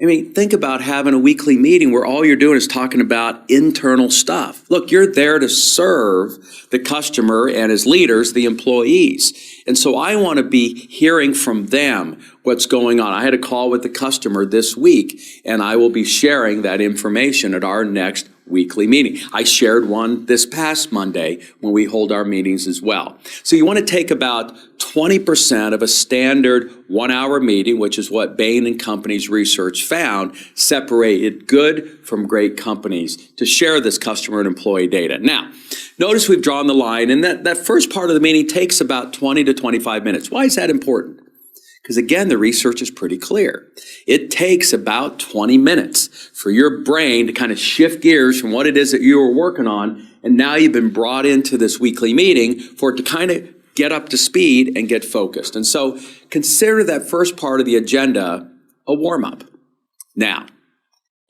I mean, think about having a weekly meeting where all you're doing is talking about internal stuff. Look, you're there to serve the customer and as leaders, the employees. And so I want to be hearing from them what's going on. I had a call with the customer this week, and I will be sharing that information at our next weekly meeting. I shared one this past Monday when we hold our meetings as well. So you want to take about 20% of a standard 1-hour meeting, which is what Bain and Company's research found, separated good from great companies to share this customer and employee data. Now, notice we've drawn the line, and that first part of the meeting takes about 20 to 25 minutes. Why is that important? Because again, the research is pretty clear. It takes about 20 minutes for your brain to kind of shift gears from what it is that you were working on, and now you've been brought into this weekly meeting for it to kind of get up to speed and get focused. And so consider that first part of the agenda a warm-up. Now,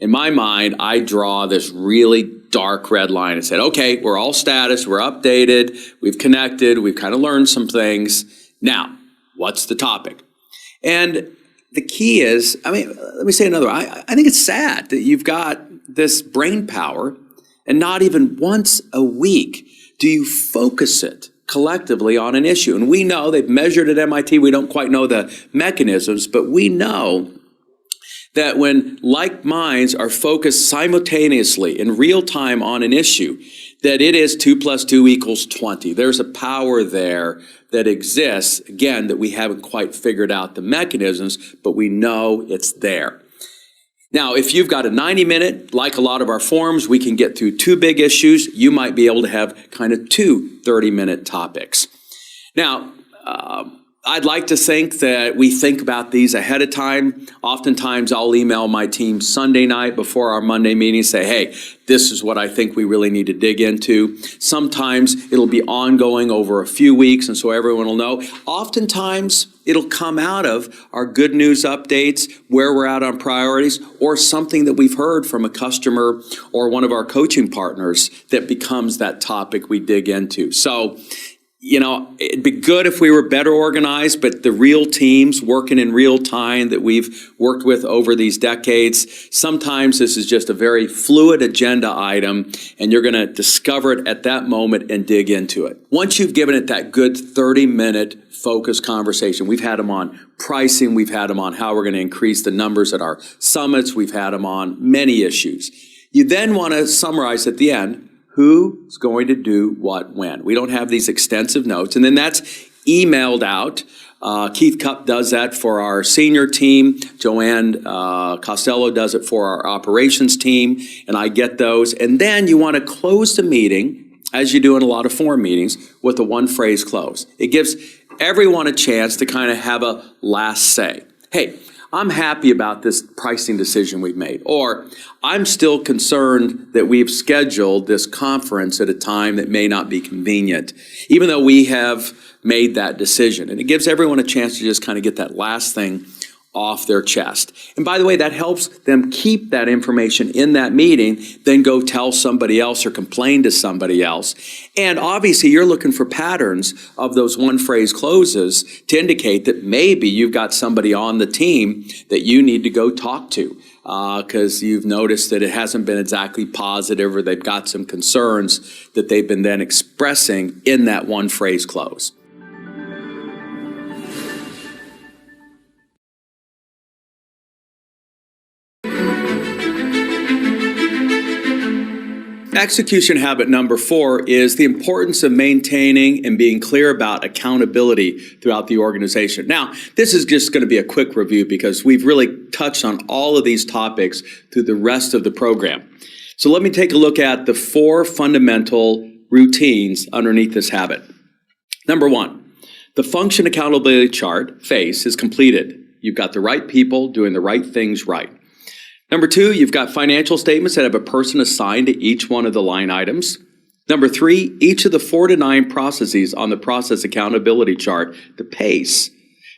in my mind, I draw this really dark red line and said, okay, we're all status, we're updated, we've connected, we've kind of learned some things. Now, what's the topic? And the key is, let me say another. I think it's sad that you've got this brain power and not even once a week do you focus it collectively on an issue. And we know they've measured at MIT. We don't quite know the mechanisms, but we know that when like minds are focused simultaneously in real time on an issue, that it is 2 + 2 = 20. There's a power there that exists, again, that we haven't quite figured out the mechanisms, but we know it's there. Now, if you've got a 90-minute, like a lot of our forums, we can get through 2 big issues. You might be able to have kind of 2 30-minute topics. Now, I'd like to think that we think about these ahead of time. Oftentimes, I'll email my team Sunday night before our Monday meeting, say, hey, this is what I think we really need to dig into. Sometimes it'll be ongoing over a few weeks, and so everyone will know. Oftentimes, it'll come out of our good news updates, where we're at on priorities, or something that we've heard from a customer or one of our coaching partners that becomes that topic we dig into. So, it'd be good if we were better organized, but the real teams working in real time that we've worked with over these decades, sometimes this is just a very fluid agenda item, and you're going to discover it at that moment and dig into it. Once you've given it that good 30-minute focused conversation, we've had them on pricing, we've had them on how we're going to increase the numbers at our summits, we've had them on many issues. You then want to summarize at the end, who's going to do what when. We don't have these extensive notes. And then that's emailed out. Keith Cupp does that for our senior team. Joanne Costello does it for our operations team. And I get those. And then you want to close the meeting, as you do in a lot of forum meetings, with a one-phrase close. It gives everyone a chance to kind of have a last say. Hey, I'm happy about this pricing decision we've made, or I'm still concerned that we've scheduled this conference at a time that may not be convenient, even though we have made that decision. And it gives everyone a chance to just kind of get that last thing off their chest. And by the way, that helps them keep that information in that meeting, then go tell somebody else or complain to somebody else. And obviously, you're looking for patterns of those one-phrase closes to indicate that maybe you've got somebody on the team that you need to go talk to because you've noticed that it hasn't been exactly positive, or they've got some concerns that they've been then expressing in that one-phrase close. Execution habit number 4 is the importance of maintaining and being clear about accountability throughout the organization. Now, this is just going to be a quick review because we've really touched on all of these topics through the rest of the program. So let me take a look at the 4 fundamental routines underneath this habit. Number 1, the function accountability chart, FACE, is completed. You've got the right people doing the right things right. Number 2, you've got financial statements that have a person assigned to each one of the line items. Number 3, each of the 4 to 9 processes on the process accountability chart, the PACE,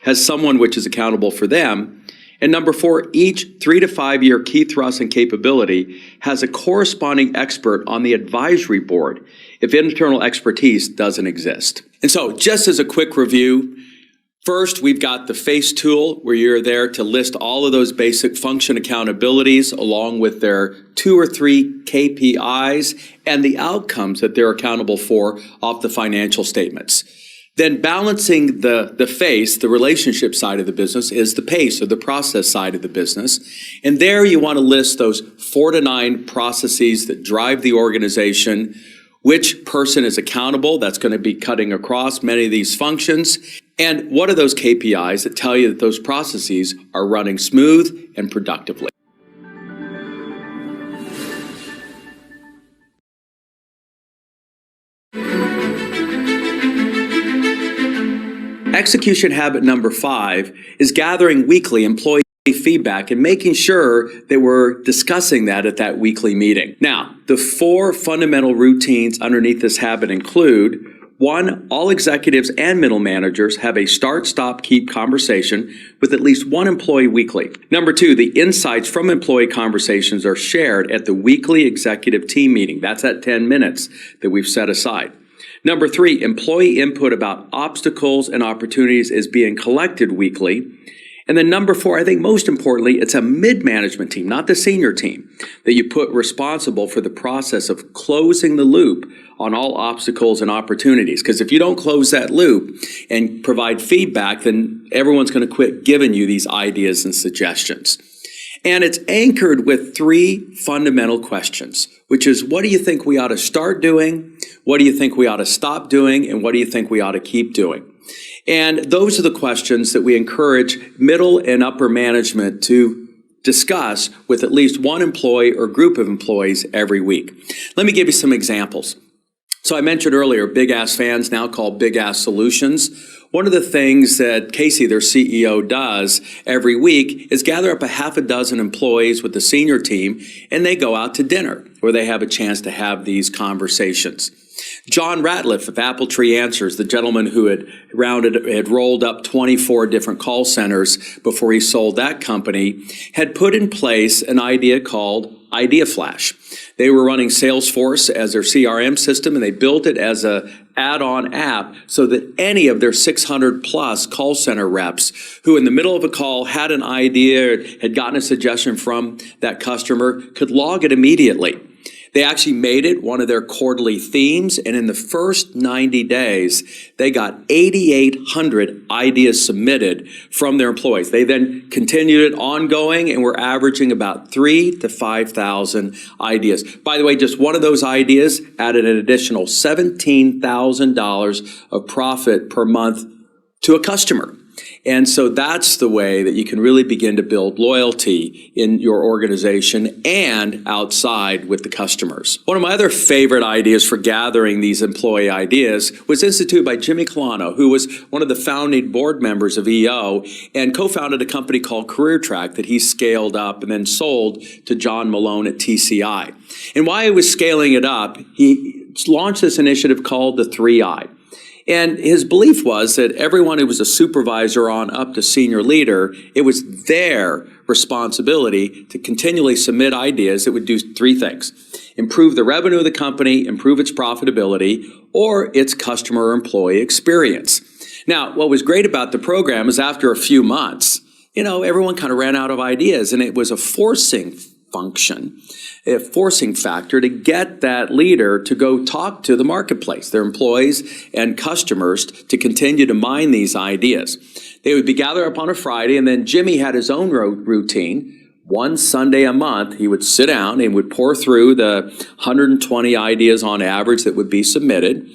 has someone which is accountable for them. And number 4, each 3 to 5 year key thrust and capability has a corresponding expert on the advisory board if internal expertise doesn't exist. And so, just as a quick review, first, we've got the FACE tool where you're there to list all of those basic function accountabilities along with their 2 or 3 KPIs and the outcomes that they're accountable for off the financial statements. Then balancing the FACE, the relationship side of the business, is the PACE, or the process side of the business. And there you want to list those 4 to 9 processes that drive the organization, which person is accountable, that's going to be cutting across many of these functions, and what are those KPIs that tell you that those processes are running smooth and productively. Execution habit number 5 is gathering weekly employee feedback and making sure that we're discussing that at that weekly meeting. Now, the 4 fundamental routines underneath this habit include: 1, all executives and middle managers have a start, stop, keep conversation with at least 1 employee weekly. Number 2, the insights from employee conversations are shared at the weekly executive team meeting. That's at 10 minutes that we've set aside. Number 3, employee input about obstacles and opportunities is being collected weekly. And then number 4, I think most importantly, it's a mid-management team, not the senior team, that you put responsible for the process of closing the loop on all obstacles and opportunities. Because if you don't close that loop and provide feedback, then everyone's going to quit giving you these ideas and suggestions. And it's anchored with 3 fundamental questions, which is: what do you think we ought to start doing? What do you think we ought to stop doing? And what do you think we ought to keep doing? And those are the questions that we encourage middle and upper management to discuss with at least 1 employee or group of employees every week. Let me give you some examples. So I mentioned earlier, Big Ass Fans, now called Big Ass Solutions. One of the things that Casey, their CEO, does every week is gather up a half a dozen employees with the senior team, and they go out to dinner where they have a chance to have these conversations. John Ratliff of Apple Tree Answers, the gentleman who had rolled up 24 different call centers before he sold that company, had put in place an idea called Idea Flash. They were running Salesforce as their CRM system, and they built it as an add-on app so that any of their 600 plus call center reps who in the middle of a call had an idea, had gotten a suggestion from that customer, could log it immediately. They actually made it one of their quarterly themes, and in the first 90 days, they got 8,800 ideas submitted from their employees. They then continued it ongoing, and we're averaging about 3,000 to 5,000 ideas. By the way, just one of those ideas added an additional $17,000 of profit per month to a customer. And so that's the way that you can really begin to build loyalty in your organization and outside with the customers. One of my other favorite ideas for gathering these employee ideas was instituted by Jimmy Colano, who was one of the founding board members of EO and co-founded a company called Career Track that he scaled up and then sold to John Malone at TCI. And while he was scaling it up, he launched this initiative called the 3I. And his belief was that everyone who was a supervisor on up to senior leader, it was their responsibility to continually submit ideas that would do three things: improve the revenue of the company, improve its profitability, or its customer or employee experience. Now, what was great about the program is after a few months, everyone kind of ran out of ideas, and it was a forcing factor to get that leader to go talk to the marketplace, their employees and customers, to continue to mine these ideas. They would be gathered up on a Friday, and then Jimmy had his own routine. One Sunday a month, he would sit down and would pour through the 120 ideas on average that would be submitted.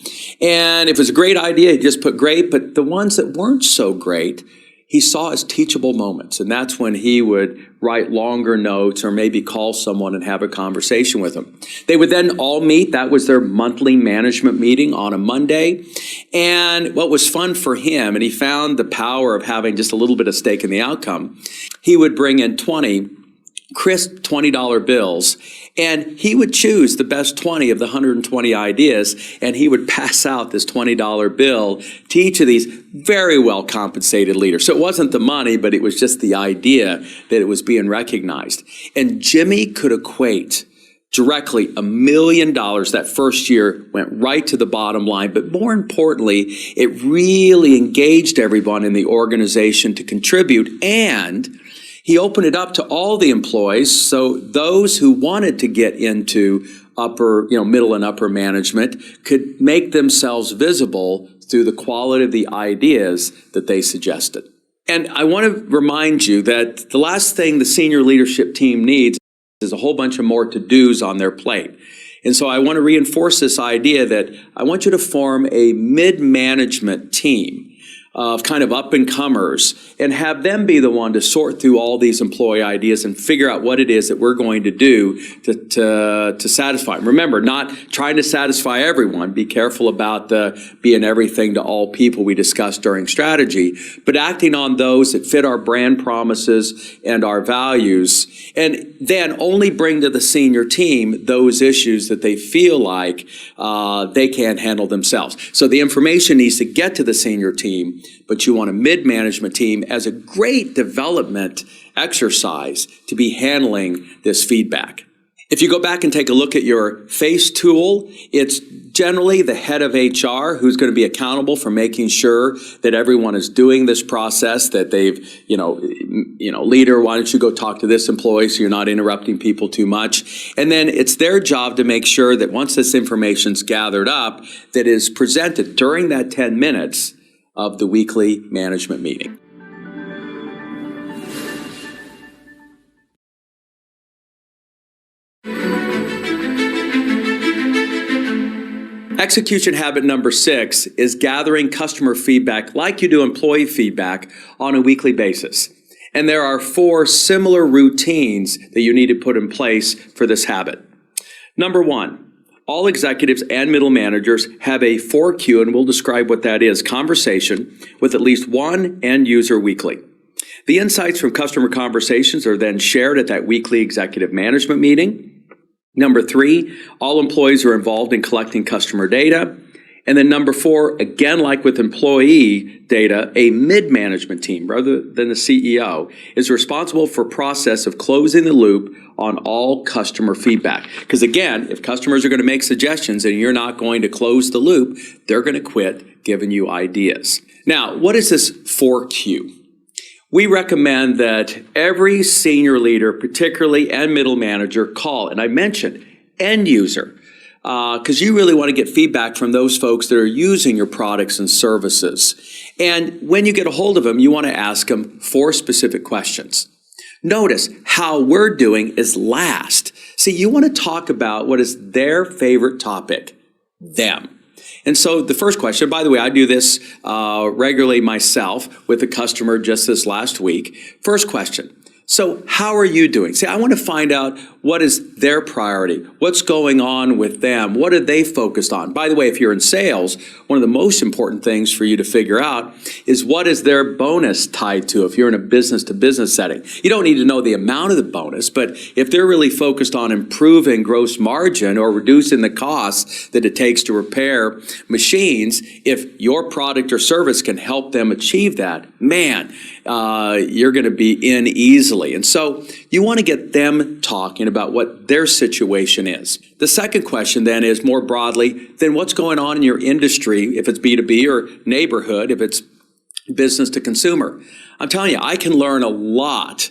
And if it was a great idea, he'd just put great, but the ones that weren't so great, he saw as teachable moments, and that's when he would write longer notes or maybe call someone and have a conversation with them. They would then all meet. That was their monthly management meeting on a Monday. And what was fun for him, and he found the power of having just a little bit of stake in the outcome, he would bring in 20 crisp $20 bills, and he would choose the best 20 of the 120 ideas, and he would pass out this $20 bill to each of these very well compensated leaders. So it wasn't the money, but it was just the idea that it was being recognized. And Jimmy could equate directly $1 million that first year, went right to the bottom line. But more importantly, it really engaged everyone in the organization to contribute, and he opened it up to all the employees, so those who wanted to get into middle and upper management could make themselves visible through the quality of the ideas that they suggested. And I want to remind you that the last thing the senior leadership team needs is a whole bunch of more to-dos on their plate. And so I want to reinforce this idea that I want you to form a mid-management team of kind of up-and-comers and have them be the one to sort through all these employee ideas and figure out what it is that we're going to do to satisfy them. Remember, not trying to satisfy everyone. Be careful about the being everything to all people we discussed during strategy, but acting on those that fit our brand promises and our values, and then only bring to the senior team those issues that they feel like they can't handle themselves. So the information needs to get to the senior team, but you want a mid-management team as a great development exercise to be handling this feedback. If you go back and take a look at your FACE tool, it's generally the head of HR who's going to be accountable for making sure that everyone is doing this process, that they've, leader, why don't you go talk to this employee so you're not interrupting people too much? And then it's their job to make sure that once this information's gathered up, that is presented during that 10 minutes of the weekly management meeting. Execution habit number 6 is gathering customer feedback like you do employee feedback on a weekly basis. And there are 4 similar routines that you need to put in place for this habit. Number 1, All executives and middle managers have a 4Q, and we'll describe what that is, conversation with at least one end user weekly. The insights from customer conversations are then shared at that weekly executive management meeting. Number 3, all employees are involved in collecting customer data. And then number 4, again, like with employee data, a mid-management team, rather than the CEO, is responsible for process of closing the loop on all customer feedback. Because again, if customers are going to make suggestions and you're not going to close the loop, they're going to quit giving you ideas. Now, what is this 4Q? We recommend that every senior leader, particularly and middle manager, call, and I mentioned end user, because you really want to get feedback from those folks that are using your products and services. And when you get a hold of them, you want to ask them 4 specific questions. Notice how we're doing is last. See, you want to talk about what is their favorite topic, them. And so the first question, by the way, I do this regularly myself with a customer just this last week. First question. So how are you doing? See, I want to find out what is their priority, what's going on with them, what are they focused on? By the way, if you're in sales, one of the most important things for you to figure out is what is their bonus tied to if you're in a business-to-business setting. You don't need to know the amount of the bonus, but if they're really focused on improving gross margin or reducing the costs that it takes to repair machines, if your product or service can help them achieve that, man, you're going to be in easily. And so you want to get them talking about what their situation is. The second question then is more broadly, then what's going on in your industry, if it's B2B, or neighborhood, if it's business to consumer. I'm telling you, I can learn a lot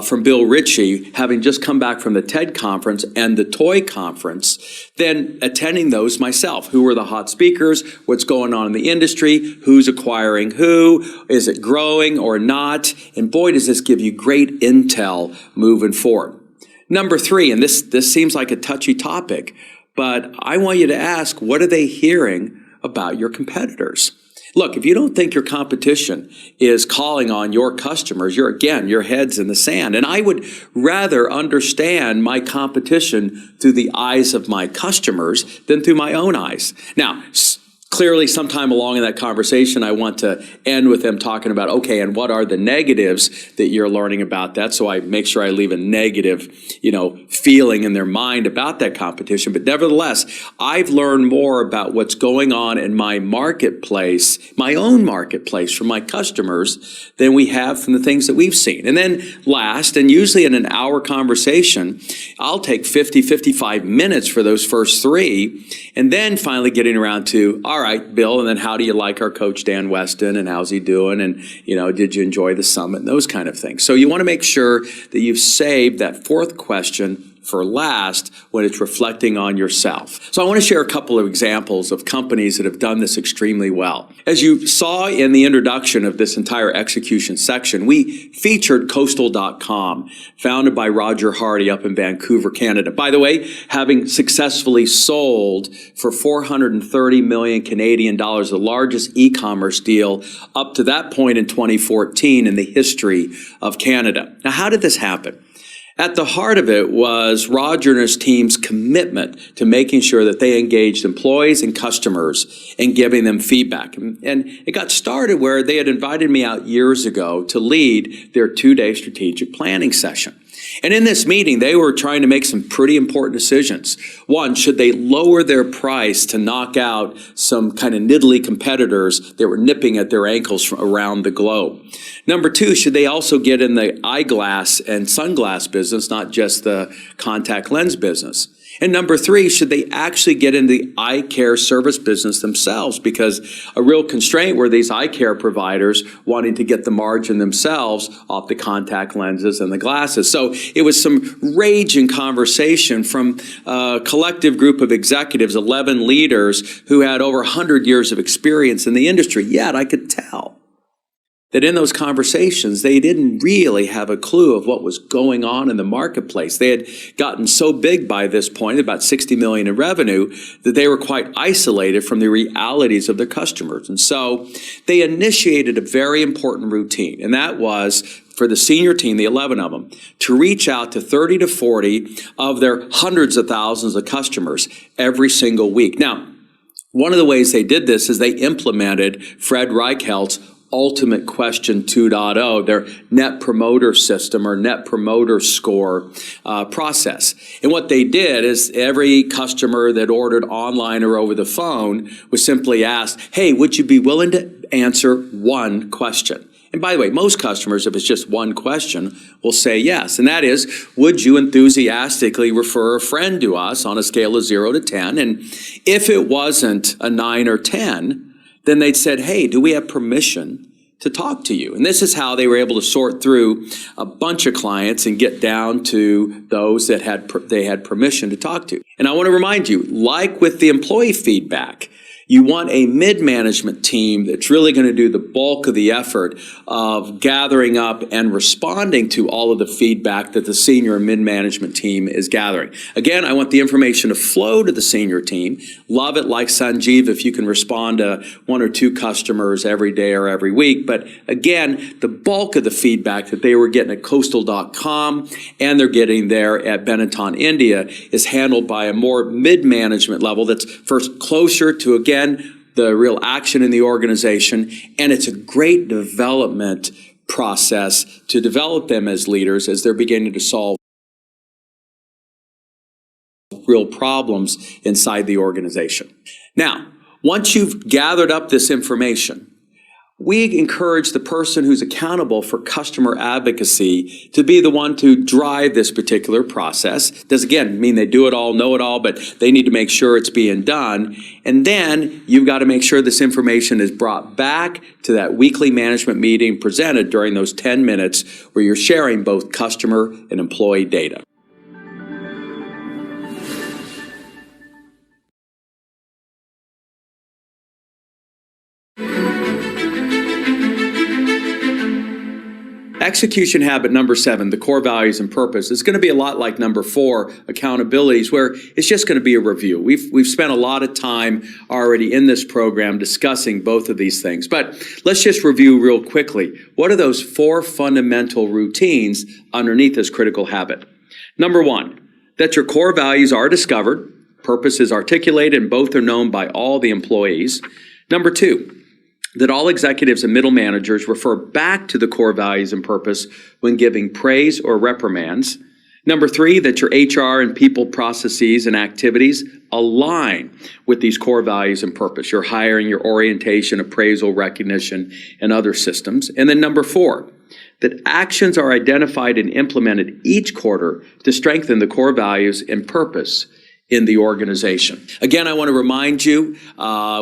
from Bill Ritchie, having just come back from the TED conference and the Toy conference, than attending those myself. Who are the hot speakers? What's going on in the industry? Who's acquiring who? Is it growing or not? And boy, does this give you great intel moving forward. Number 3, and this seems like a touchy topic, but I want you to ask, what are they hearing about your competitors? Look, if you don't think your competition is calling on your customers, your head's in the sand. And I would rather understand my competition through the eyes of my customers than through my own eyes. Now, clearly, sometime along in that conversation, I want to end with them talking about, okay, and what are the negatives that you're learning about that? So I make sure I leave a negative, feeling in their mind about that competition. But nevertheless, I've learned more about what's going on in my marketplace, my own marketplace, from my customers than we have from the things that we've seen. And then last, and usually in an hour conversation, I'll take 55 minutes for those first 3, and then finally getting around to, all right, Bill, and then how do you like our coach, Dan Weston, and how's he doing? And, did you enjoy the summit? And those kind of things. So you want to make sure that you've saved that 4th question for last when it's reflecting on yourself. So I want to share a couple of examples of companies that have done this extremely well. As you saw in the introduction of this entire execution section, we featured Coastal.com, founded by Roger Hardy up in Vancouver, Canada. By the way, having successfully sold for 430 million Canadian dollars, the largest e-commerce deal up to that point in 2014 in the history of Canada. Now, how did this happen? At the heart of it was Roger and his team's commitment to making sure that they engaged employees and customers and giving them feedback. And it got started where they had invited me out years ago to lead their 2-day strategic planning session. And in this meeting, they were trying to make some pretty important decisions. One, should they lower their price to knock out some kind of niddly competitors that were nipping at their ankles from around the globe? Number 2, should they also get in the eyeglass and sunglass business, not just the contact lens business? And number 3, should they actually get into the eye care service business themselves? Because a real constraint were these eye care providers wanting to get the margin themselves off the contact lenses and the glasses. So it was some raging conversation from a collective group of executives, 11 leaders who had over 100 years of experience in the industry. Yet I could tell that in those conversations, they didn't really have a clue of what was going on in the marketplace. They had gotten so big by this point, about 60 million in revenue, that they were quite isolated from the realities of their customers. And so they initiated a very important routine, and that was for the senior team, the 11 of them, to reach out to 30 to 40 of their hundreds of thousands of customers every single week. Now, one of the ways they did this is they implemented Fred Reichelt's Ultimate Question 2.0, their Net Promoter System or Net Promoter Score process. And what they did is every customer that ordered online or over the phone was simply asked, hey, would you be willing to answer one question? And by the way, most customers, if it's just one question, will say yes. And that is, would you enthusiastically refer a friend to us on a scale of 0 to 10? And if it wasn't a 9 or 10, then they'd said, hey, do we have permission to talk to you? And this is how they were able to sort through a bunch of clients and get down to those that they had permission to talk to. And I want to remind you, like with the employee feedback, you want a mid-management team that's really going to do the bulk of the effort of gathering up and responding to all of the feedback that the senior and mid-management team is gathering. Again, I want the information to flow to the senior team. Love it like Sanjeev if you can respond to 1 or 2 customers every day or every week. But again, the bulk of the feedback that they were getting at coastal.com and they're getting there at Benetton India is handled by a more mid-management level that's first closer to, again, the real action in the organization, and it's a great development process to develop them as leaders as they're beginning to solve real problems inside the organization. Now, once you've gathered up this information, we encourage the person who's accountable for customer advocacy to be the one to drive this particular process. Does again mean they do it all, know it all, but they need to make sure it's being done. And then you've got to make sure this information is brought back to that weekly management meeting presented during those 10 minutes where you're sharing both customer and employee data. Execution habit number 7, the core values and purpose, is going to be a lot like number 4, accountabilities, where it's just going to be a review. We've spent a lot of time already in this program discussing both of these things, but let's just review real quickly. What are those 4 fundamental routines underneath this critical habit? Number 1, that your core values are discovered, purpose is articulated, and both are known by all the employees. Number 2, that all executives and middle managers refer back to the core values and purpose when giving praise or reprimands. Number 3, that your HR and people processes and activities align with these core values and purpose. Your hiring, your orientation, appraisal, recognition, and other systems. And then number 4, that actions are identified and implemented each quarter to strengthen the core values and purpose in the organization. Again, I want to remind you,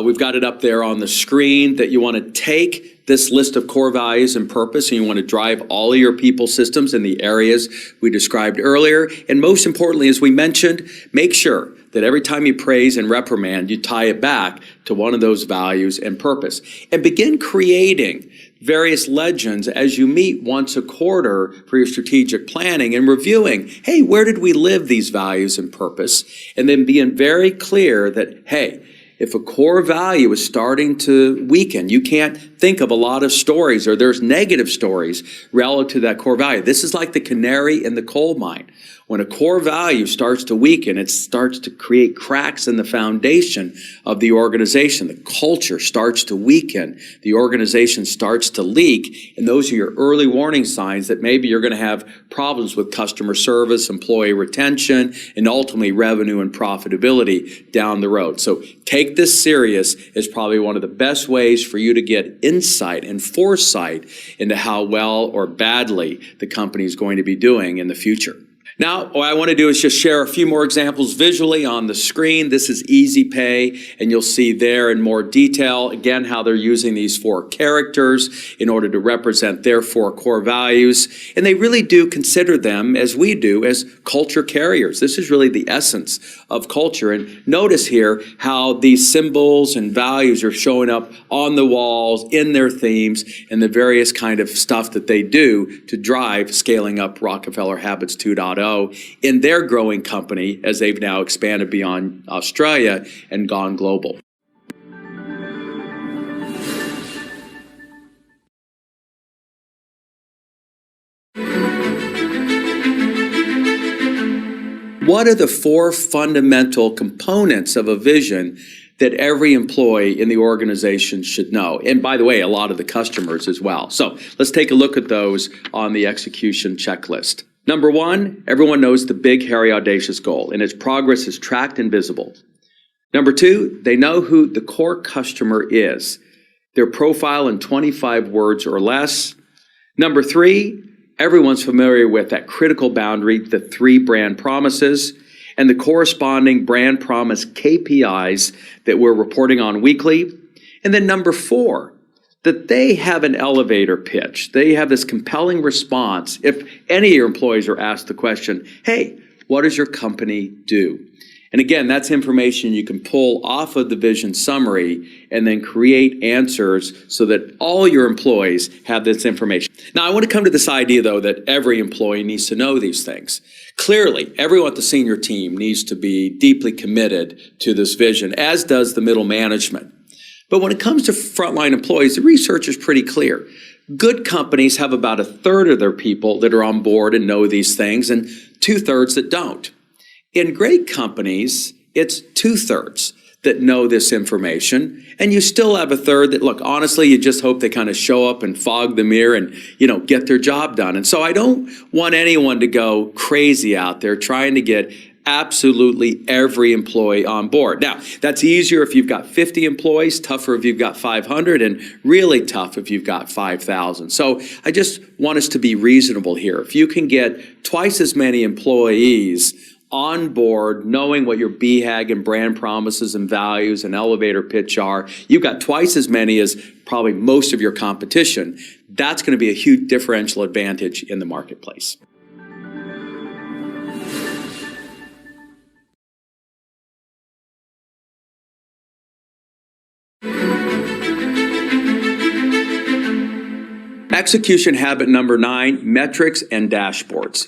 we've got it up there on the screen, that you want to take this list of core values and purpose and you want to drive all of your people systems in the areas we described earlier. And most importantly, as we mentioned, make sure that every time you praise and reprimand, you tie it back to one of those values and purpose. And begin creating various legends as you meet once a quarter for your strategic planning and reviewing, hey, where did we live these values and purpose? And then being very clear that, hey, if a core value is starting to weaken, you can't think of a lot of stories or there's negative stories relative to that core value. This is like the canary in the coal mine. When a core value starts to weaken, it starts to create cracks in the foundation of the organization. The culture starts to weaken. The organization starts to leak. And those are your early warning signs that maybe you're going to have problems with customer service, employee retention, and ultimately revenue and profitability down the road. So take this serious is probably one of the best ways for you to get insight and foresight into how well or badly the company is going to be doing in the future. Now, what I want to do is just share a few more examples visually on the screen. This is Easy Pay, and you'll see there in more detail, again, how they're using these 4 characters in order to represent their 4 core values. And they really do consider them, as we do, as culture carriers. This is really the essence of culture. And notice here how these symbols and values are showing up on the walls, in their themes, and the various kind of stuff that they do to drive scaling up Rockefeller Habits 2.0 in their growing company as they've now expanded beyond Australia and gone global. What are the 4 fundamental components of a vision that every employee in the organization should know? And by the way, a lot of the customers as well. So let's take a look at those on the execution checklist. Number 1, everyone knows the big, hairy, audacious goal, and its progress is tracked and visible. Number 2, they know who the core customer is, their profile in 25 words or less. Number 3, everyone's familiar with that critical boundary, the 3 brand promises, and the corresponding brand promise KPIs that we're reporting on weekly. And then number 4, that they have an elevator pitch. They have this compelling response if any of your employees are asked the question, hey, what does your company do? And again, that's information you can pull off of the vision summary and then create answers so that all your employees have this information. Now, I want to come to this idea, though, that every employee needs to know these things. Clearly, everyone at the senior team needs to be deeply committed to this vision, as does the middle management. But when it comes to frontline employees, the research is pretty clear. Good companies have about 1/3 of their people that are on board and know these things, and 2/3 that don't. In great companies, it's 2/3 that know this information, and you still have 1/3 that, look, honestly, you just hope they kind of show up and fog the mirror and, get their job done. And so I don't want anyone to go crazy out there trying to get absolutely every employee on board. Now, that's easier if you've got 50 employees, tougher if you've got 500, and really tough if you've got 5,000. So I just want us to be reasonable here. If you can get twice as many employees on board, knowing what your BHAG and brand promises and values and elevator pitch are, you've got twice as many as probably most of your competition. That's going to be a huge differential advantage in the marketplace. Execution habit number 9, metrics and dashboards.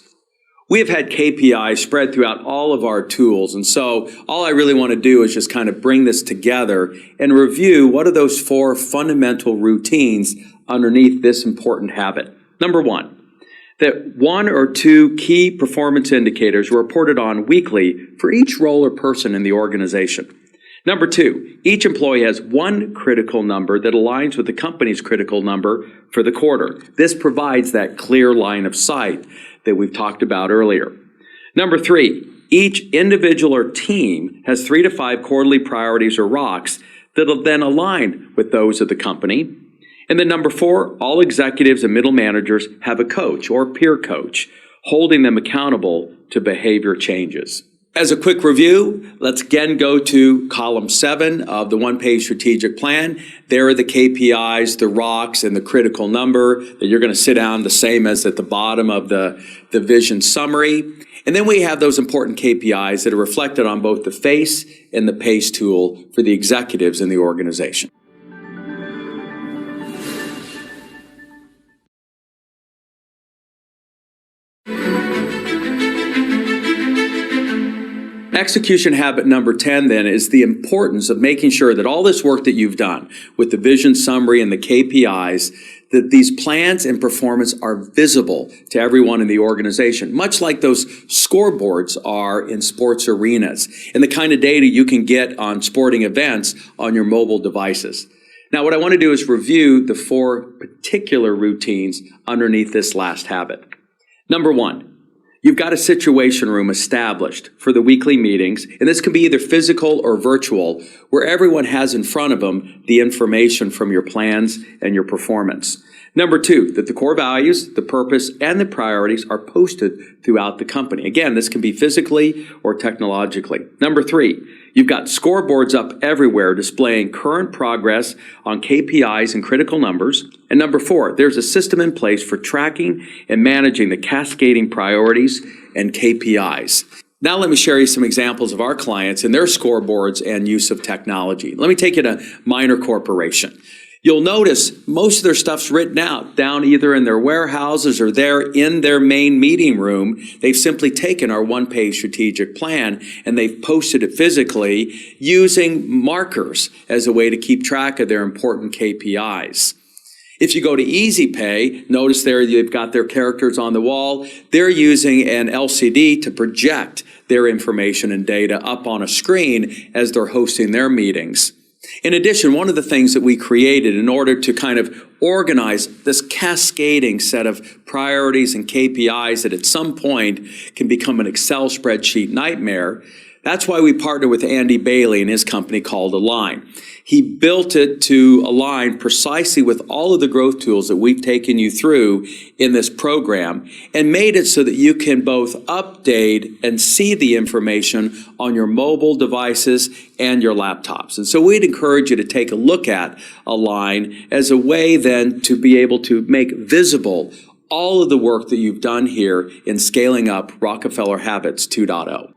We have had KPIs spread throughout all of our tools, and so all I really want to do is just kind of bring this together and review what are those 4 fundamental routines underneath this important habit. Number 1, that 1 or 2 key performance indicators are reported on weekly for each role or person in the organization. Number 2, each employee has 1 critical number that aligns with the company's critical number for the quarter. This provides that clear line of sight that we've talked about earlier. Number 3, each individual or team has 3 to 5 quarterly priorities or rocks that'll then align with those of the company. And then number 4, all executives and middle managers have a coach or peer coach, holding them accountable to behavior changes. As a quick review, let's again go to column 7 of the one-page strategic plan. There are the KPIs, the rocks, and the critical number that you're going to sit down the same as at the bottom of the vision summary. And then we have those important KPIs that are reflected on both the FACE and the PACE tool for the executives in the organization. Execution habit number 10 then is the importance of making sure that all this work that you've done with the vision summary and the KPIs, that these plans and performance are visible to everyone in the organization, much like those scoreboards are in sports arenas and the kind of data you can get on sporting events on your mobile devices. Now, what I want to do is review the 4 particular routines underneath this last habit. Number 1, You've got a situation room established for the weekly meetings, and this can be either physical or virtual, where everyone has in front of them the information from your plans and your performance. Number two, that the core values, the purpose, and the priorities are posted throughout the company. Again, this can be physically or technologically. Number three, you've got scoreboards up everywhere displaying current progress on KPIs and critical numbers. And number four, there's a system in place for tracking and managing the cascading priorities and KPIs. Now let me share you some examples of our clients and their scoreboards and use of technology. Let me take you to Minor Corporation. You'll notice most of their stuff's written out down either in their warehouses or there in their main meeting room. They've simply taken our one-page strategic plan and they've posted it physically using markers as a way to keep track of their important KPIs. If you go to Easy Pay, notice there they've got their characters on the wall. They're using an LCD to project their information and data up on a screen as they're hosting their meetings. In addition, one of the things that we created in order to kind of organize this cascading set of priorities and KPIs that at some point can become an Excel spreadsheet nightmare, that's why we partnered with Andy Bailey and his company called Align. He built it to align precisely with all of the growth tools that we've taken you through in this program and made it so that you can both update and see the information on your mobile devices and your laptops. And so we'd encourage you to take a look at Align as a way then to be able to make visible all of the work that you've done here in scaling up Rockefeller Habits 2.0.